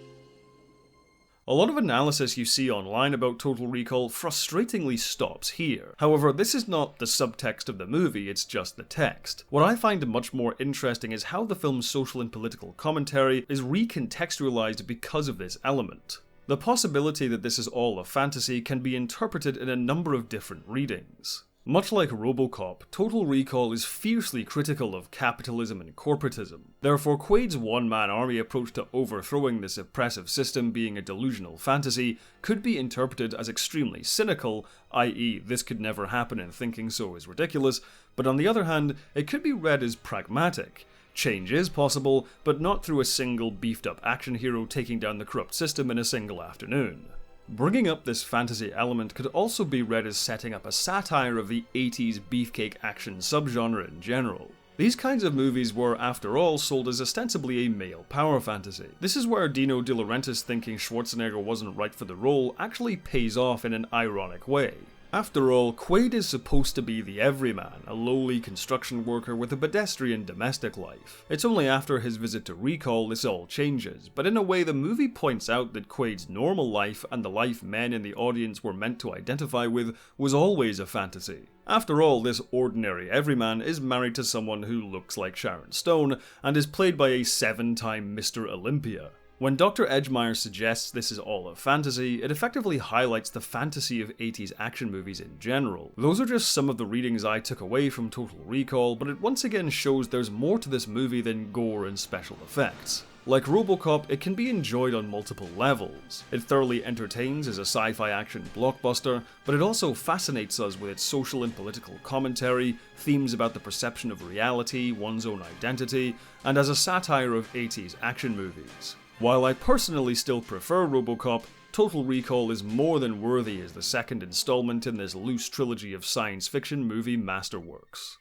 A lot of analysis you see online about Total Recall frustratingly stops here. However, this is not the subtext of the movie, it's just the text. What I find much more interesting is how the film's social and political commentary is recontextualized because of this element. The possibility that this is all a fantasy can be interpreted in a number of different readings. Much like RoboCop, Total Recall is fiercely critical of capitalism and corporatism. Therefore, Quaid's one-man army approach to overthrowing this oppressive system being a delusional fantasy could be interpreted as extremely cynical, i.e. this could never happen and thinking so is ridiculous, but on the other hand, it could be read as pragmatic. Change is possible, but not through a single beefed-up action hero taking down the corrupt system in a single afternoon. Bringing up this fantasy element could also be read as setting up a satire of the 80s beefcake action subgenre in general. These kinds of movies were, after all, sold as ostensibly a male power fantasy. This is where Dino De Laurentiis thinking Schwarzenegger wasn't right for the role actually pays off in an ironic way. After all, Quaid is supposed to be the everyman, a lowly construction worker with a pedestrian domestic life. It's only after his visit to Recall this all changes, but in a way the movie points out that Quaid's normal life and the life men in the audience were meant to identify with was always a fantasy. After all, this ordinary everyman is married to someone who looks like Sharon Stone and is played by a 7-time Mr. Olympia. When Dr. Edgemeier suggests this is all a fantasy, it effectively highlights the fantasy of 80s action movies in general. Those are just some of the readings I took away from Total Recall, but it once again shows there's more to this movie than gore and special effects. Like RoboCop, it can be enjoyed on multiple levels. It thoroughly entertains as a sci-fi action blockbuster, but it also fascinates us with its social and political commentary, themes about the perception of reality, one's own identity, and as a satire of 80s action movies. While I personally still prefer RoboCop, Total Recall is more than worthy as the second installment in this loose trilogy of science fiction movie masterworks.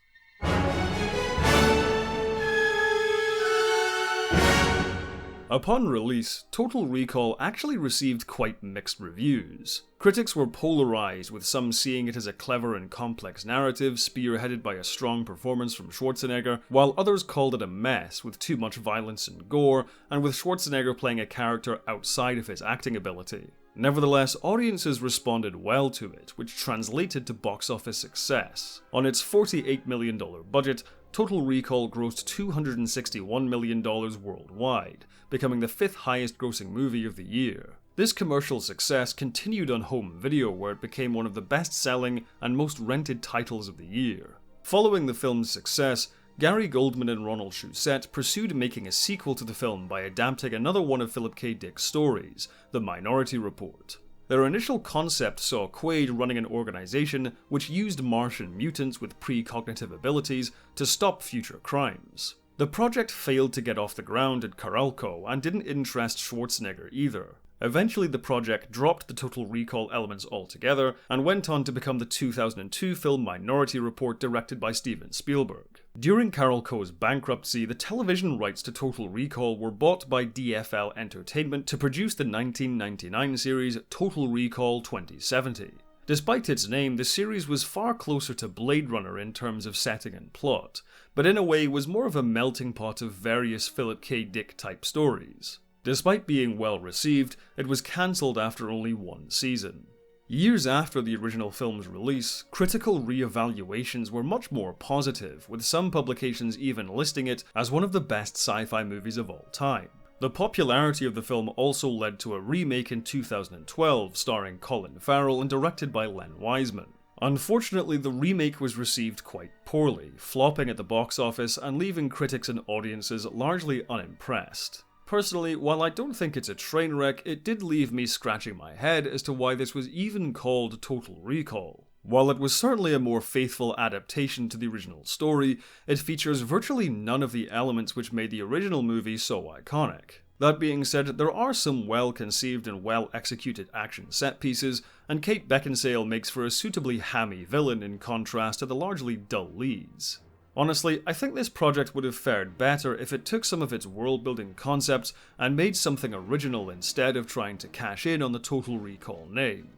Upon release, Total Recall actually received quite mixed reviews. Critics were polarized, with some seeing it as a clever and complex narrative spearheaded by a strong performance from Schwarzenegger, while others called it a mess with too much violence and gore, and with Schwarzenegger playing a character outside of his acting ability. Nevertheless, audiences responded well to it, which translated to box office success. On its $48 million budget, Total Recall grossed $261 million worldwide, becoming the 5th highest grossing movie of the year. This commercial success continued on home video, where it became one of the best-selling and most rented titles of the year. Following the film's success, Gary Goldman and Ronald Shusett pursued making a sequel to the film by adapting another one of Philip K. Dick's stories, The Minority Report. Their initial concept saw Quaid running an organization which used Martian mutants with precognitive abilities to stop future crimes. The project failed to get off the ground at Carolco and didn't interest Schwarzenegger either. Eventually the project dropped the Total Recall elements altogether and went on to become the 2002 film Minority Report, directed by Steven Spielberg. During Carolco's bankruptcy, the television rights to Total Recall were bought by DFL Entertainment to produce the 1999 series Total Recall 2070. Despite its name, the series was far closer to Blade Runner in terms of setting and plot, but in a way was more of a melting pot of various Philip K. Dick type stories. Despite being well received, it was cancelled after only 1 season. Years after the original film's release, critical re-evaluations were much more positive, with some publications even listing it as one of the best sci-fi movies of all time. The popularity of the film also led to a remake in 2012 starring Colin Farrell and directed by Len Wiseman. Unfortunately, the remake was received quite poorly, flopping at the box office and leaving critics and audiences largely unimpressed. Personally, while I don't think it's a train wreck, it did leave me scratching my head as to why this was even called Total Recall. While it was certainly a more faithful adaptation to the original story, it features virtually none of the elements which made the original movie so iconic. That being said, there are some well-conceived and well-executed action set-pieces, and Kate Beckinsale makes for a suitably hammy villain in contrast to the largely dull leads. Honestly, I think this project would have fared better if it took some of its world-building concepts and made something original instead of trying to cash in on the Total Recall name.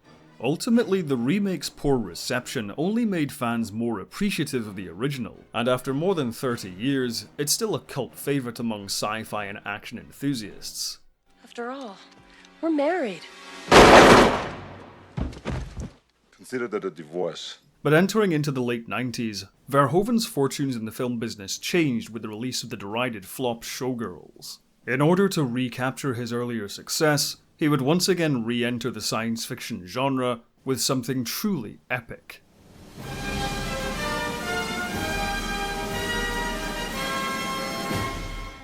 Ultimately, the remake's poor reception only made fans more appreciative of the original, and after more than 30 years, it's still a cult favourite among sci-fi and action enthusiasts. After all, we're married. Consider that a divorce. But entering into the late 90s, Verhoeven's fortunes in the film business changed with the release of the derided flop Showgirls. In order to recapture his earlier success, he would once again re-enter the science fiction genre with something truly epic.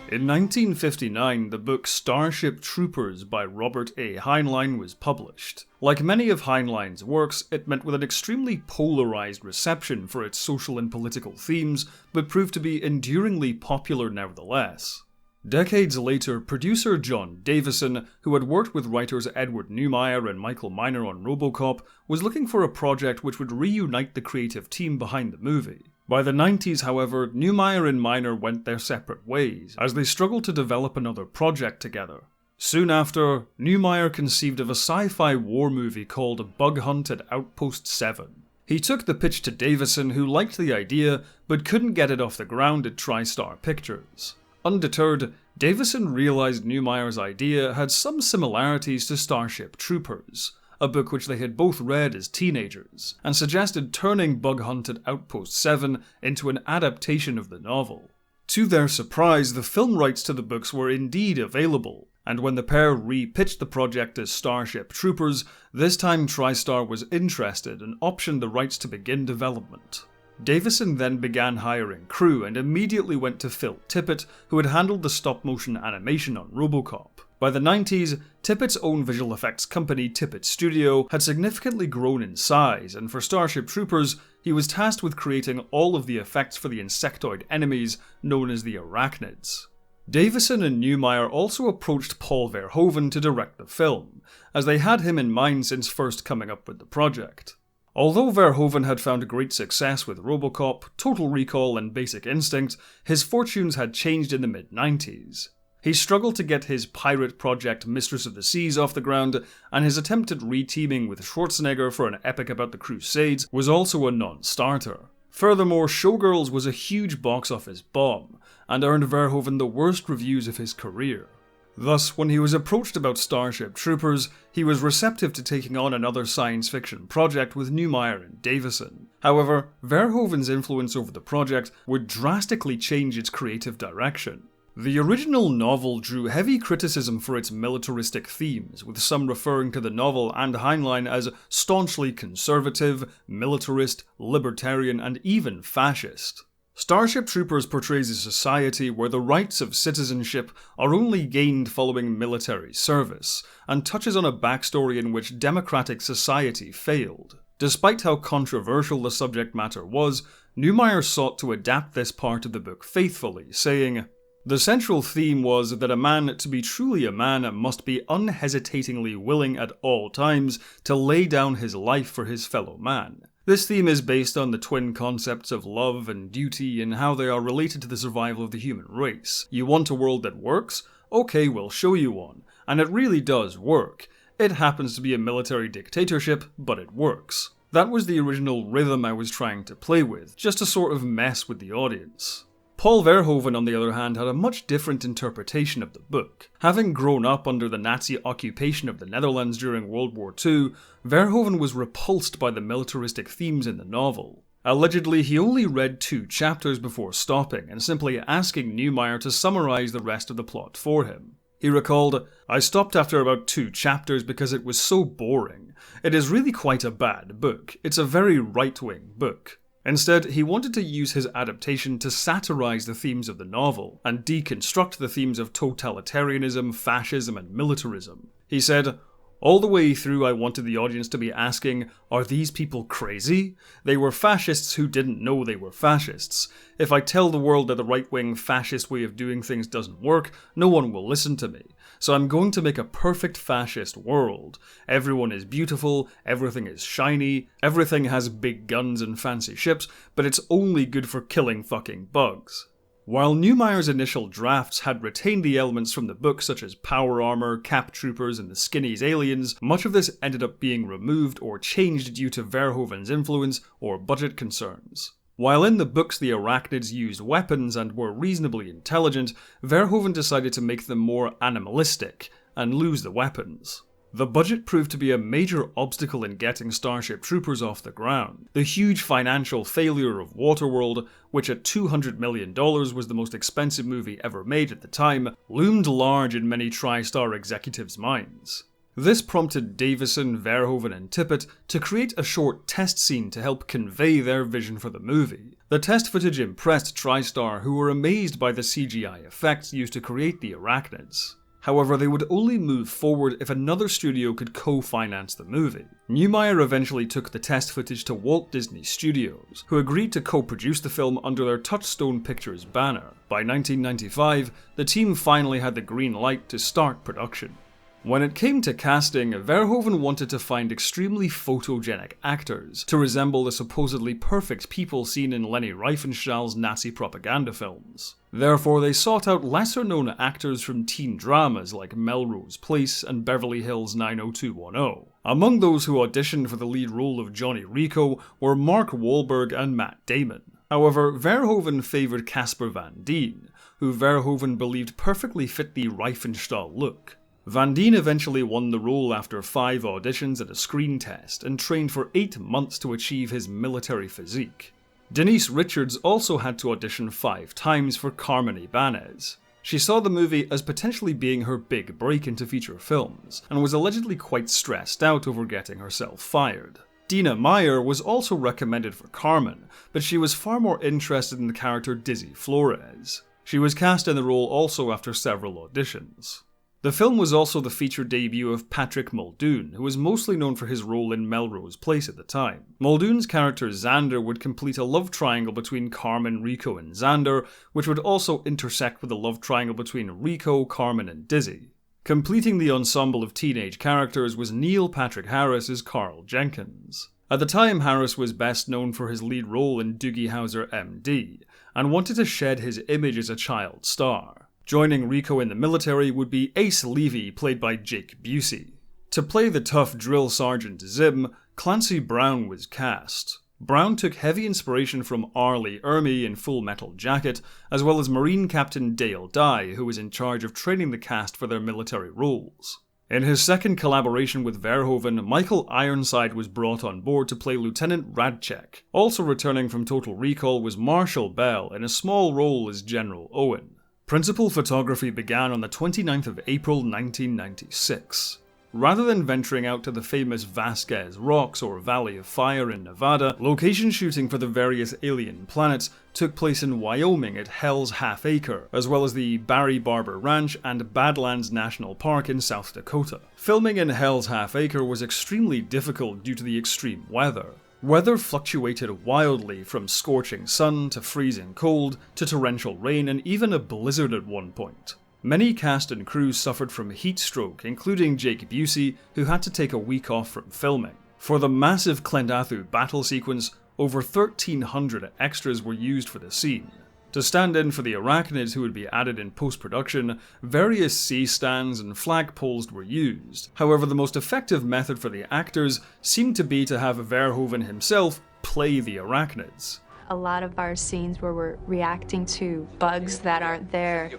In 1959, the book Starship Troopers by Robert A. Heinlein was published. Like many of Heinlein's works, it met with an extremely polarized reception for its social and political themes, but proved to be enduringly popular nevertheless. Decades later, producer John Davison, who had worked with writers Edward Neumeier and Michael Miner on RoboCop, was looking for a project which would reunite the creative team behind the movie. By the 90s, however, Neumeier and Miner went their separate ways, as they struggled to develop another project together. Soon after, Neumeier conceived of a sci-fi war movie called Bug Hunt at Outpost 7. He took the pitch to Davison, who liked the idea, but couldn't get it off the ground at TriStar Pictures. Undeterred, Davison realized Neumeier's idea had some similarities to Starship Troopers, a book which they had both read as teenagers, and suggested turning Bug Hunt at Outpost 7 into an adaptation of the novel. To their surprise, the film rights to the books were indeed available, and when the pair re-pitched the project as Starship Troopers, this time TriStar was interested and optioned the rights to begin development. Davison then began hiring crew and immediately went to Phil Tippett, who had handled the stop-motion animation on RoboCop. By the 90s, Tippett's own visual effects company, Tippett Studio, had significantly grown in size, and for Starship Troopers, he was tasked with creating all of the effects for the insectoid enemies known as the Arachnids. Davison and Neumeier also approached Paul Verhoeven to direct the film, as they had him in mind since first coming up with the project. Although Verhoeven had found great success with RoboCop, Total Recall and Basic Instinct, his fortunes had changed in the mid-90s. He struggled to get his pirate project Mistress of the Seas off the ground, and his attempt at re-teaming with Schwarzenegger for an epic about the Crusades was also a non-starter. Furthermore, Showgirls was a huge box office bomb, and earned Verhoeven the worst reviews of his career. Thus, when he was approached about Starship Troopers, he was receptive to taking on another science fiction project with Neumeier and Davison. However, Verhoeven's influence over the project would drastically change its creative direction. The original novel drew heavy criticism for its militaristic themes, with some referring to the novel and Heinlein as staunchly conservative, militarist, libertarian, and even fascist. Starship Troopers portrays a society where the rights of citizenship are only gained following military service, and touches on a backstory in which democratic society failed. Despite how controversial the subject matter was, Neumeier sought to adapt this part of the book faithfully, saying, "The central theme was that a man to be truly a man must be unhesitatingly willing at all times to lay down his life for his fellow man. This theme is based on the twin concepts of love and duty and how they are related to the survival of the human race. You want a world that works? Okay, we'll show you one. And it really does work. It happens to be a military dictatorship, but it works." That was the original rhythm I was trying to play with, just to sort of mess with the audience. Paul Verhoeven, on the other hand, had a much different interpretation of the book. Having grown up under the Nazi occupation of the Netherlands during World War II, Verhoeven was repulsed by the militaristic themes in the novel. Allegedly, he only read 2 chapters before stopping and simply asking Neumeier to summarize the rest of the plot for him. He recalled, "I stopped after about 2 chapters because it was so boring. It is really quite a bad book. It's a very right-wing book." Instead, he wanted to use his adaptation to satirize the themes of the novel and deconstruct the themes of totalitarianism, fascism, and militarism. He said, "All the way through I wanted the audience to be asking, are these people crazy? They were fascists who didn't know they were fascists. If I tell the world that the right-wing fascist way of doing things doesn't work, no one will listen to me. So I'm going to make a perfect fascist world. Everyone is beautiful, everything is shiny, everything has big guns and fancy ships, but it's only good for killing fucking bugs." While Neumeier's initial drafts had retained the elements from the book such as power armor, cap troopers, and the skinnies aliens, much of this ended up being removed or changed due to Verhoeven's influence or budget concerns. While in the books the arachnids used weapons and were reasonably intelligent, Verhoeven decided to make them more animalistic and lose the weapons. The budget proved to be a major obstacle in getting Starship Troopers off the ground. The huge financial failure of Waterworld, which at $200 million was the most expensive movie ever made at the time, loomed large in many TriStar executives' minds. This prompted Davison, Verhoeven, and Tippett to create a short test scene to help convey their vision for the movie. The test footage impressed TriStar, who were amazed by the CGI effects used to create the arachnids. However, they would only move forward if another studio could co-finance the movie. Neumeier eventually took the test footage to Walt Disney Studios, who agreed to co-produce the film under their Touchstone Pictures banner. By 1995, the team finally had the green light to start production. When it came to casting, Verhoeven wanted to find extremely photogenic actors to resemble the supposedly perfect people seen in Leni Riefenstahl's Nazi propaganda films. Therefore, they sought out lesser-known actors from teen dramas like Melrose Place and Beverly Hills 90210. Among those who auditioned for the lead role of Johnny Rico were Mark Wahlberg and Matt Damon. However, Verhoeven favoured Casper Van Dien, who Verhoeven believed perfectly fit the Riefenstahl look. Van Dien eventually won the role after 5 auditions and a screen test, and trained for 8 months to achieve his military physique. Denise Richards also had to audition 5 times for Carmen Ibanez. She saw the movie as potentially being her big break into feature films, and was allegedly quite stressed out over getting herself fired. Dina Meyer was also recommended for Carmen, but she was far more interested in the character Dizzy Flores. She was cast in the role also after several auditions. The film was also the feature debut of Patrick Muldoon, who was mostly known for his role in Melrose Place at the time. Muldoon's character Xander would complete a love triangle between Carmen, Rico, and Xander, which would also intersect with a love triangle between Rico, Carmen, and Dizzy. Completing the ensemble of teenage characters was Neil Patrick Harris as Carl Jenkins. At the time, Harris was best known for his lead role in Doogie Howser MD, and wanted to shed his image as a child star. Joining Rico in the military would be Ace Levy, played by Jake Busey. To play the tough drill sergeant Zim, Clancy Brown was cast. Brown took heavy inspiration from R. Lee Ermey in Full Metal Jacket, as well as Marine Captain Dale Dye, who was in charge of training the cast for their military roles. In his second collaboration with Verhoeven, Michael Ironside was brought on board to play Lieutenant Radchek. Also returning from Total Recall was Marshall Bell in a small role as General Owen. Principal photography began on the 29th of April 1996. Rather than venturing out to the famous Vasquez Rocks or Valley of Fire in Nevada, location shooting for the various alien planets took place in Wyoming at Hell's Half Acre, as well as the Barry Barber Ranch and Badlands National Park in South Dakota. Filming in Hell's Half Acre was extremely difficult due to the extreme weather. Weather fluctuated wildly from scorching sun to freezing cold to torrential rain and even a blizzard at one point. Many cast and crew suffered from heat stroke, including Jake Busey, who had to take a week off from filming. For the massive Klendathu battle sequence, over 1,300 extras were used for the scene. To stand in for the arachnids who would be added in post-production, various C-stands and flagpoles were used. However, the most effective method for the actors seemed to be to have Verhoeven himself play the arachnids. A lot of our scenes where we're reacting to bugs that aren't there,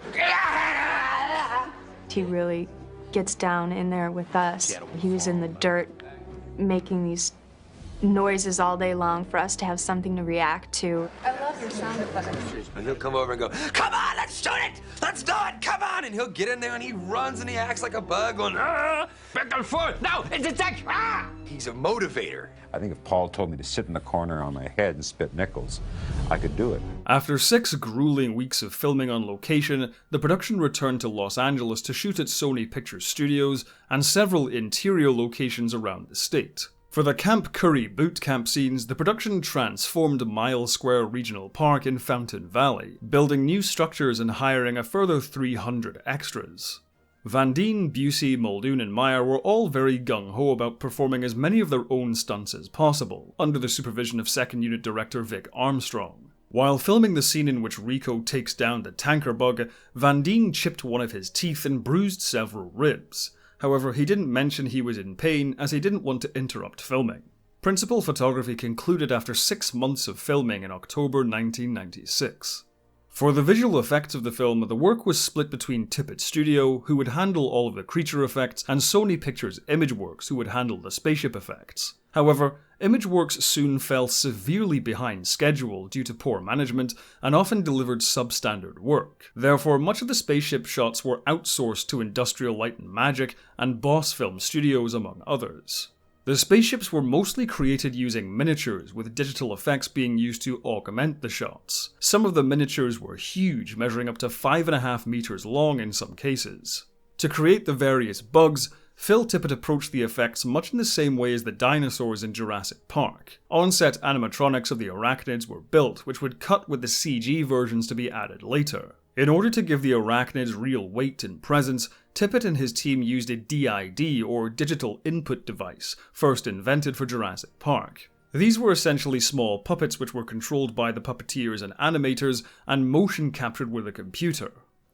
he really gets down in there with us. He was in the dirt making these noises all day long for us to have something to react to. I love your sound effects. And he'll come over and go, come on, let's shoot it! Let's do it, come on! And he'll get in there and he runs and he acts like a bug going, ah, back and forth. No, it's a tech, ah! He's a motivator. I think if Paul told me to sit in the corner on my head and spit nickels, I could do it. After 6 grueling weeks of filming on location, the production returned to Los Angeles to shoot at Sony Pictures Studios and several interior locations around the state. For the Camp Curry boot camp scenes, the production transformed Mile Square Regional Park in Fountain Valley, building new structures and hiring a further 300 extras. Van Dien, Busey, Muldoon and Meyer were all very gung-ho about performing as many of their own stunts as possible, under the supervision of second unit director Vic Armstrong. While filming the scene in which Rico takes down the tanker bug, Van Dien chipped one of his teeth and bruised several ribs. However, he didn't mention he was in pain as he didn't want to interrupt filming. Principal photography concluded after 6 months of filming in October 1996. For the visual effects of the film, the work was split between Tippett Studio, who would handle all of the creature effects, and Sony Pictures Imageworks, who would handle the spaceship effects. However, Imageworks soon fell severely behind schedule due to poor management and often delivered substandard work. Therefore, much of the spaceship shots were outsourced to Industrial Light and Magic and Boss Film Studios, among others. The spaceships were mostly created using miniatures, with digital effects being used to augment the shots. Some of the miniatures were huge, measuring up to 5.5 meters long in some cases. To create the various bugs, Phil Tippett approached the effects much in the same way as the dinosaurs in Jurassic Park. On-set animatronics of the arachnids were built, which would cut with the CG versions to be added later. In order to give the arachnids real weight and presence, Tippett and his team used a DID, or Digital Input Device, first invented for Jurassic Park. These were essentially small puppets which were controlled by the puppeteers and animators and motion captured with a computer.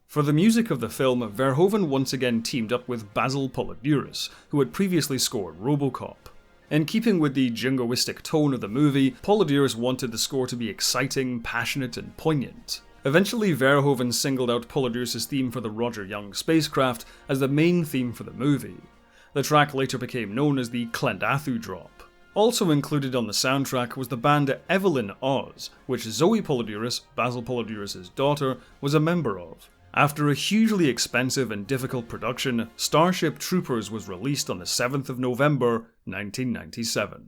For the music of the film, Verhoeven once again teamed up with Basil Poledouris, who had previously scored RoboCop. In keeping with the jingoistic tone of the movie, Poledouris wanted the score to be exciting, passionate, and poignant. Eventually, Verhoeven singled out Poledouris' theme for the Roger Young spacecraft as the main theme for the movie. The track later became known as the Klendathu Drop. Also included on the soundtrack was the band Evelyn Oz, which Zoe Poledouris, Basil Poledouris' daughter, was a member of. After a hugely expensive and difficult production, Starship Troopers was released on the 7th of November, 1997.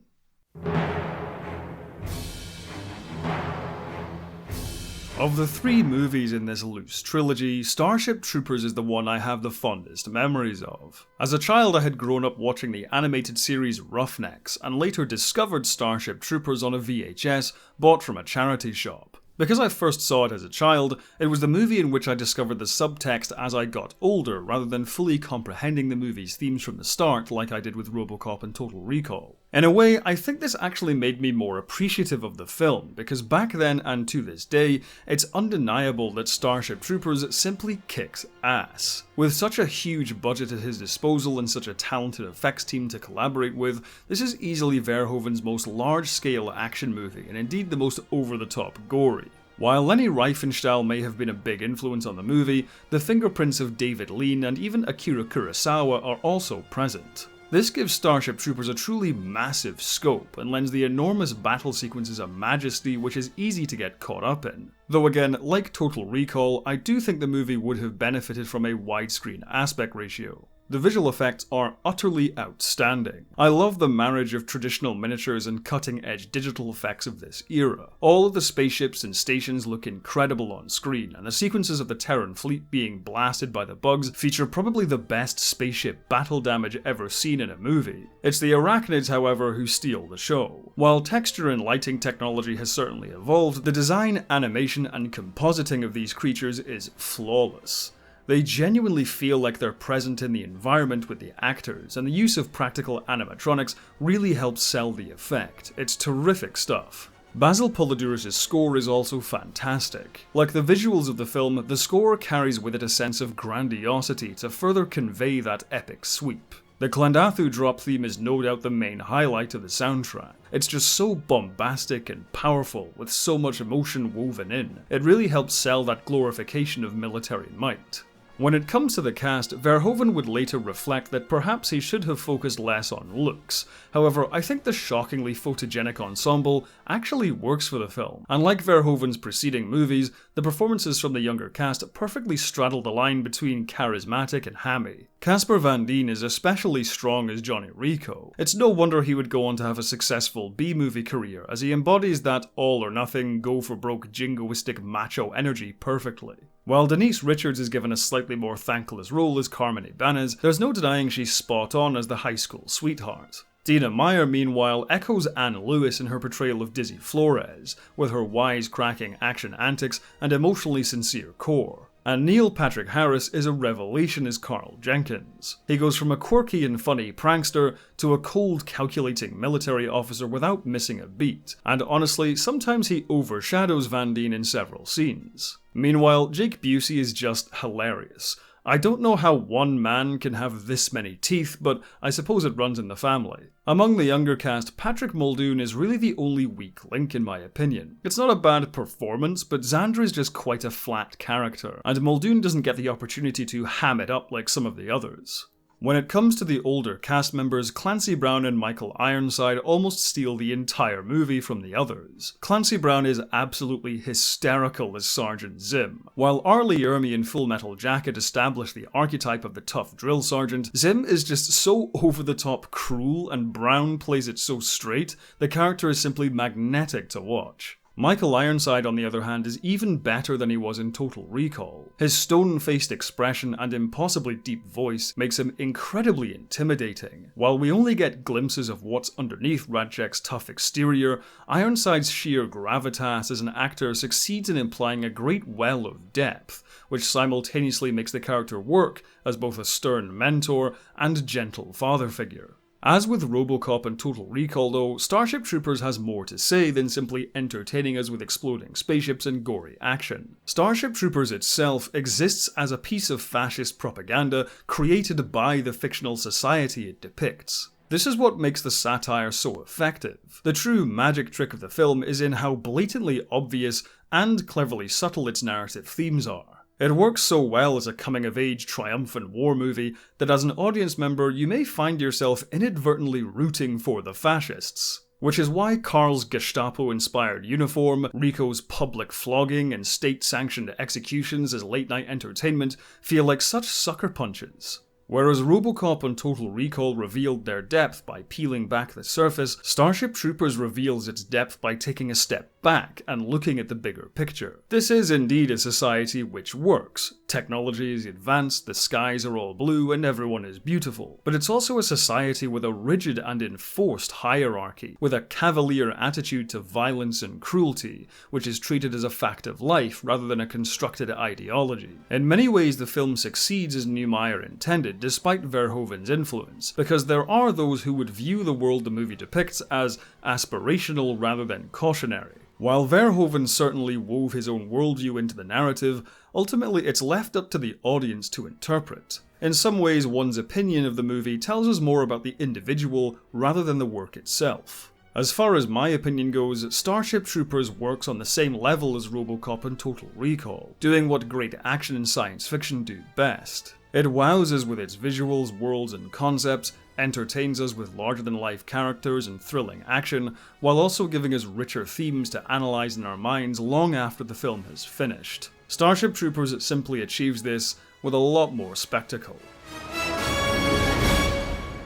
Of the 3 movies in this loose trilogy, Starship Troopers is the one I have the fondest memories of. As a child, I had grown up watching the animated series Roughnecks, and later discovered Starship Troopers on a VHS bought from a charity shop. Because I first saw it as a child, it was the movie in which I discovered the subtext as I got older, rather than fully comprehending the movie's themes from the start like I did with RoboCop and Total Recall. In a way, I think this actually made me more appreciative of the film, because back then and to this day, it's undeniable that Starship Troopers simply kicks ass. With such a huge budget at his disposal and such a talented effects team to collaborate with, this is easily Verhoeven's most large-scale action movie, and indeed the most over-the-top gory. While Leni Riefenstahl may have been a big influence on the movie, the fingerprints of David Lean and even Akira Kurosawa are also present. This gives Starship Troopers a truly massive scope and lends the enormous battle sequences a majesty which is easy to get caught up in. Though again, like Total Recall, I do think the movie would have benefited from a widescreen aspect ratio. The visual effects are utterly outstanding. I love the marriage of traditional miniatures and cutting-edge digital effects of this era. All of the spaceships and stations look incredible on screen, and the sequences of the Terran fleet being blasted by the bugs feature probably the best spaceship battle damage ever seen in a movie. It's the arachnids, however, who steal the show. While texture and lighting technology has certainly evolved, the design, animation, and compositing of these creatures is flawless. They genuinely feel like they're present in the environment with the actors, and the use of practical animatronics really helps sell the effect. It's terrific stuff. Basil Poledouris' score is also fantastic. Like the visuals of the film, the score carries with it a sense of grandiosity to further convey that epic sweep. The Klendathu drop theme is no doubt the main highlight of the soundtrack. It's just so bombastic and powerful, with so much emotion woven in. It really helps sell that glorification of military might. When it comes to the cast, Verhoeven would later reflect that perhaps he should have focused less on looks. However, I think the shockingly photogenic ensemble actually works for the film. Unlike Verhoeven's preceding movies, the performances from the younger cast perfectly straddle the line between charismatic and hammy. Casper Van Dien is especially strong as Johnny Rico. It's no wonder he would go on to have a successful B-movie career, as he embodies that all-or-nothing, go-for-broke, jingoistic macho energy perfectly. While Denise Richards is given a slightly more thankless role as Carmen Ibanez, there's no denying she's spot on as the high school sweetheart. Dina Meyer, meanwhile, echoes Anne Lewis in her portrayal of Dizzy Flores, with her wise-cracking action antics and emotionally sincere core. And Neil Patrick Harris is a revelation as Carl Jenkins. He goes from a quirky and funny prankster to a cold, calculating military officer without missing a beat, and honestly, sometimes he overshadows Van Dien in several scenes. Meanwhile, Jake Busey is just hilarious. I don't know how one man can have this many teeth, but I suppose it runs in the family. Among the younger cast, Patrick Muldoon is really the only weak link in my opinion. It's not a bad performance, but Xander is just quite a flat character, and Muldoon doesn't get the opportunity to ham it up like some of the others. When it comes to the older cast members, Clancy Brown and Michael Ironside almost steal the entire movie from the others. Clancy Brown is absolutely hysterical as Sergeant Zim. While R. Lee Ermey in Full Metal Jacket established the archetype of the tough drill sergeant, Zim is just so over-the-top cruel, and Brown plays it so straight, the character is simply magnetic to watch. Michael Ironside, on the other hand, is even better than he was in Total Recall. His stone-faced expression and impossibly deep voice makes him incredibly intimidating. While we only get glimpses of what's underneath Radchek's tough exterior, Ironside's sheer gravitas as an actor succeeds in implying a great well of depth, which simultaneously makes the character work as both a stern mentor and gentle father figure. As with RoboCop and Total Recall though, Starship Troopers has more to say than simply entertaining us with exploding spaceships and gory action. Starship Troopers itself exists as a piece of fascist propaganda created by the fictional society it depicts. This is what makes the satire so effective. The true magic trick of the film is in how blatantly obvious and cleverly subtle its narrative themes are. It works so well as a coming-of-age triumphant war movie that as an audience member you may find yourself inadvertently rooting for the fascists. Which is why Carl's Gestapo-inspired uniform, Rico's public flogging, and state-sanctioned executions as late-night entertainment feel like such sucker punches. Whereas RoboCop and Total Recall revealed their depth by peeling back the surface, Starship Troopers reveals its depth by taking a step back and looking at the bigger picture. This is indeed a society which works. Technology is advanced, the skies are all blue, and everyone is beautiful. But it's also a society with a rigid and enforced hierarchy, with a cavalier attitude to violence and cruelty, which is treated as a fact of life rather than a constructed ideology. In many ways, the film succeeds as Neumeier intended, despite Verhoeven's influence, because there are those who would view the world the movie depicts as aspirational rather than cautionary. While Verhoeven certainly wove his own worldview into the narrative, ultimately it's left up to the audience to interpret. In some ways, one's opinion of the movie tells us more about the individual rather than the work itself. As far as my opinion goes, Starship Troopers works on the same level as RoboCop and Total Recall, doing what great action and science fiction do best. It wows us with its visuals, worlds, and concepts, entertains us with larger-than-life characters and thrilling action, while also giving us richer themes to analyze in our minds long after the film has finished. Starship Troopers simply achieves this with a lot more spectacle.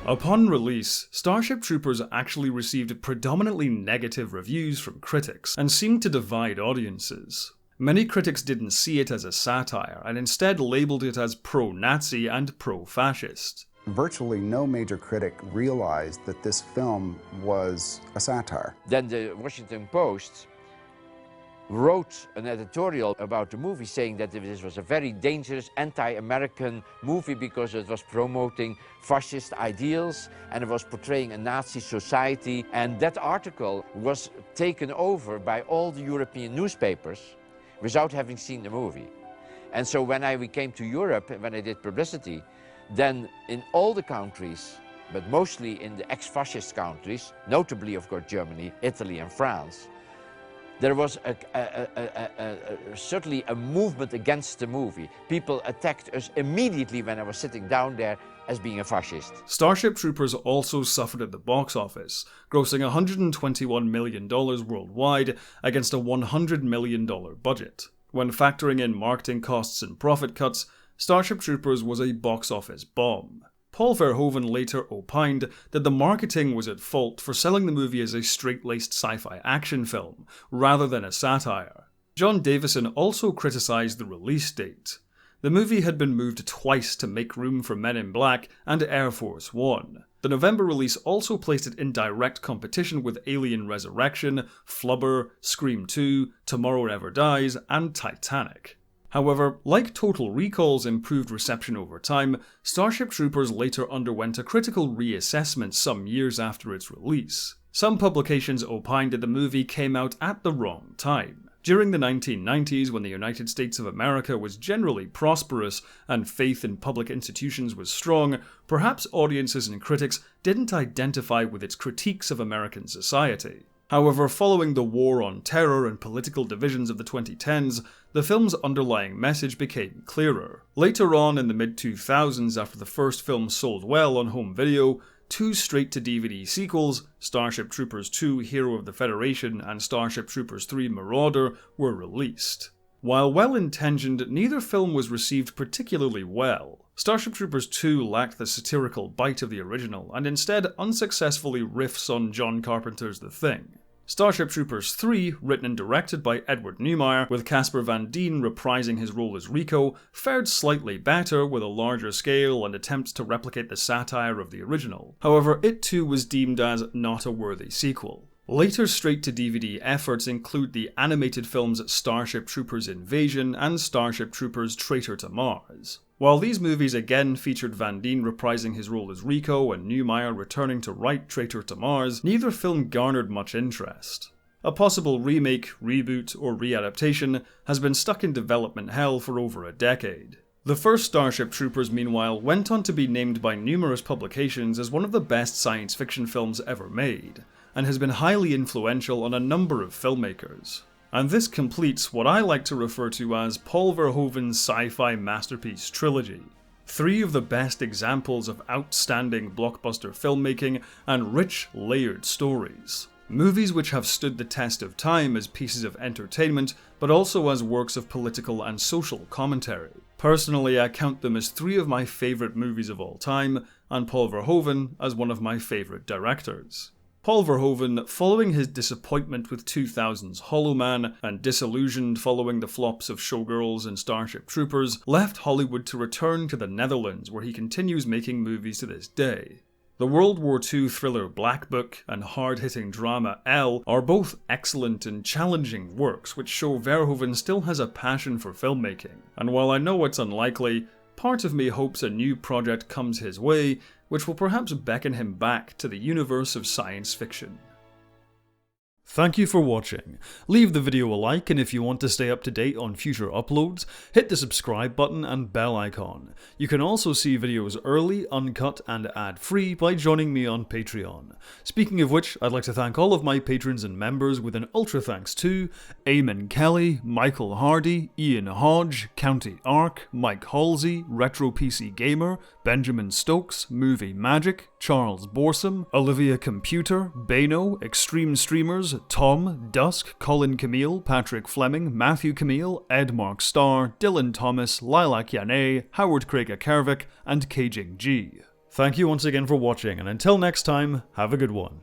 Upon release, Starship Troopers actually received predominantly negative reviews from critics, and seemed to divide audiences. Many critics didn't see it as a satire, and instead labeled it as pro-Nazi and pro-fascist. Virtually no major critic realized that this film was a satire. Then the Washington Post wrote an editorial about the movie saying that this was a very dangerous anti-American movie because it was promoting fascist ideals and it was portraying a Nazi society. And that article was taken over by all the European newspapers without having seen the movie. And so when we came to Europe, when I did publicity, then in all the countries, but mostly in the ex-fascist countries, notably of course Germany, Italy and France, There was certainly a movement against the movie. People attacked us immediately when I was sitting down there as being a fascist. Starship Troopers also suffered at the box office, grossing $121 million worldwide against a $100 million budget. When factoring in marketing costs and profit cuts, Starship Troopers was a box office bomb. Paul Verhoeven later opined that the marketing was at fault for selling the movie as a straight-laced sci-fi action film, rather than a satire. John Davison also criticised the release date. The movie had been moved twice to make room for Men in Black and Air Force One. The November release also placed it in direct competition with Alien Resurrection, Flubber, Scream 2, Tomorrow Never Dies, and Titanic. However, like Total Recall's improved reception over time, Starship Troopers later underwent a critical reassessment some years after its release. Some publications opined that the movie came out at the wrong time. During the 1990s, when the United States of America was generally prosperous and faith in public institutions was strong, perhaps audiences and critics didn't identify with its critiques of American society. However, following the war on terror and political divisions of the 2010s, the film's underlying message became clearer. Later on in the mid-2000s, after the first film sold well on home video, two straight-to-DVD sequels, Starship Troopers 2 Hero of the Federation and Starship Troopers 3 Marauder, were released. While well-intentioned, neither film was received particularly well. Starship Troopers 2 lacked the satirical bite of the original, and instead unsuccessfully riffs on John Carpenter's The Thing. Starship Troopers 3, written and directed by Edward Neumeier, with Casper Van Dien reprising his role as Rico, fared slightly better with a larger scale and attempts to replicate the satire of the original. However, it too was deemed as not a worthy sequel. Later straight-to-DVD efforts include the animated films Starship Troopers Invasion and Starship Troopers Traitor to Mars. While these movies again featured Van Dien reprising his role as Rico and Neumeier returning to write Traitor to Mars, neither film garnered much interest. A possible remake, reboot, or readaptation has been stuck in development hell for over a decade. The first Starship Troopers, meanwhile, went on to be named by numerous publications as one of the best science fiction films ever made, and has been highly influential on a number of filmmakers. And this completes what I like to refer to as Paul Verhoeven's sci-fi masterpiece Trilogy. 3 of the best examples of outstanding blockbuster filmmaking and rich, layered stories. Movies which have stood the test of time as pieces of entertainment, but also as works of political and social commentary. Personally, I count them as 3 of my favourite movies of all time, and Paul Verhoeven as one of my favourite directors. Paul Verhoeven, following his disappointment with 2000's Hollow Man and disillusioned following the flops of Showgirls and Starship Troopers, left Hollywood to return to the Netherlands, where he continues making movies to this day. The World War II thriller Black Book and hard-hitting drama Elle are both excellent and challenging works which show Verhoeven still has a passion for filmmaking, and while I know it's unlikely, part of me hopes a new project comes his way which will perhaps beckon him back to the universe of science fiction. Thank you for watching. Leave the video a like, and if you want to stay up to date on future uploads, hit the subscribe button and bell icon. You can also see videos early, uncut, and ad-free by joining me on Patreon. Speaking of which, I'd like to thank all of my patrons and members with an ultra thanks to Eamon Kelly, Michael Hardy, Ian Hodge, County Ark, Mike Halsey, Retro PC Gamer, Benjamin Stokes, Movie Magic, Charles Borsam, Olivia Computer, Bano, Extreme Streamers, Tom, Dusk, Colin Camille, Patrick Fleming, Matthew Camille, Ed Mark Starr, Dylan Thomas, Lilac Yane, Howard Craig Kervik, and Kajing G. Thank you once again for watching, and until next time, have a good one.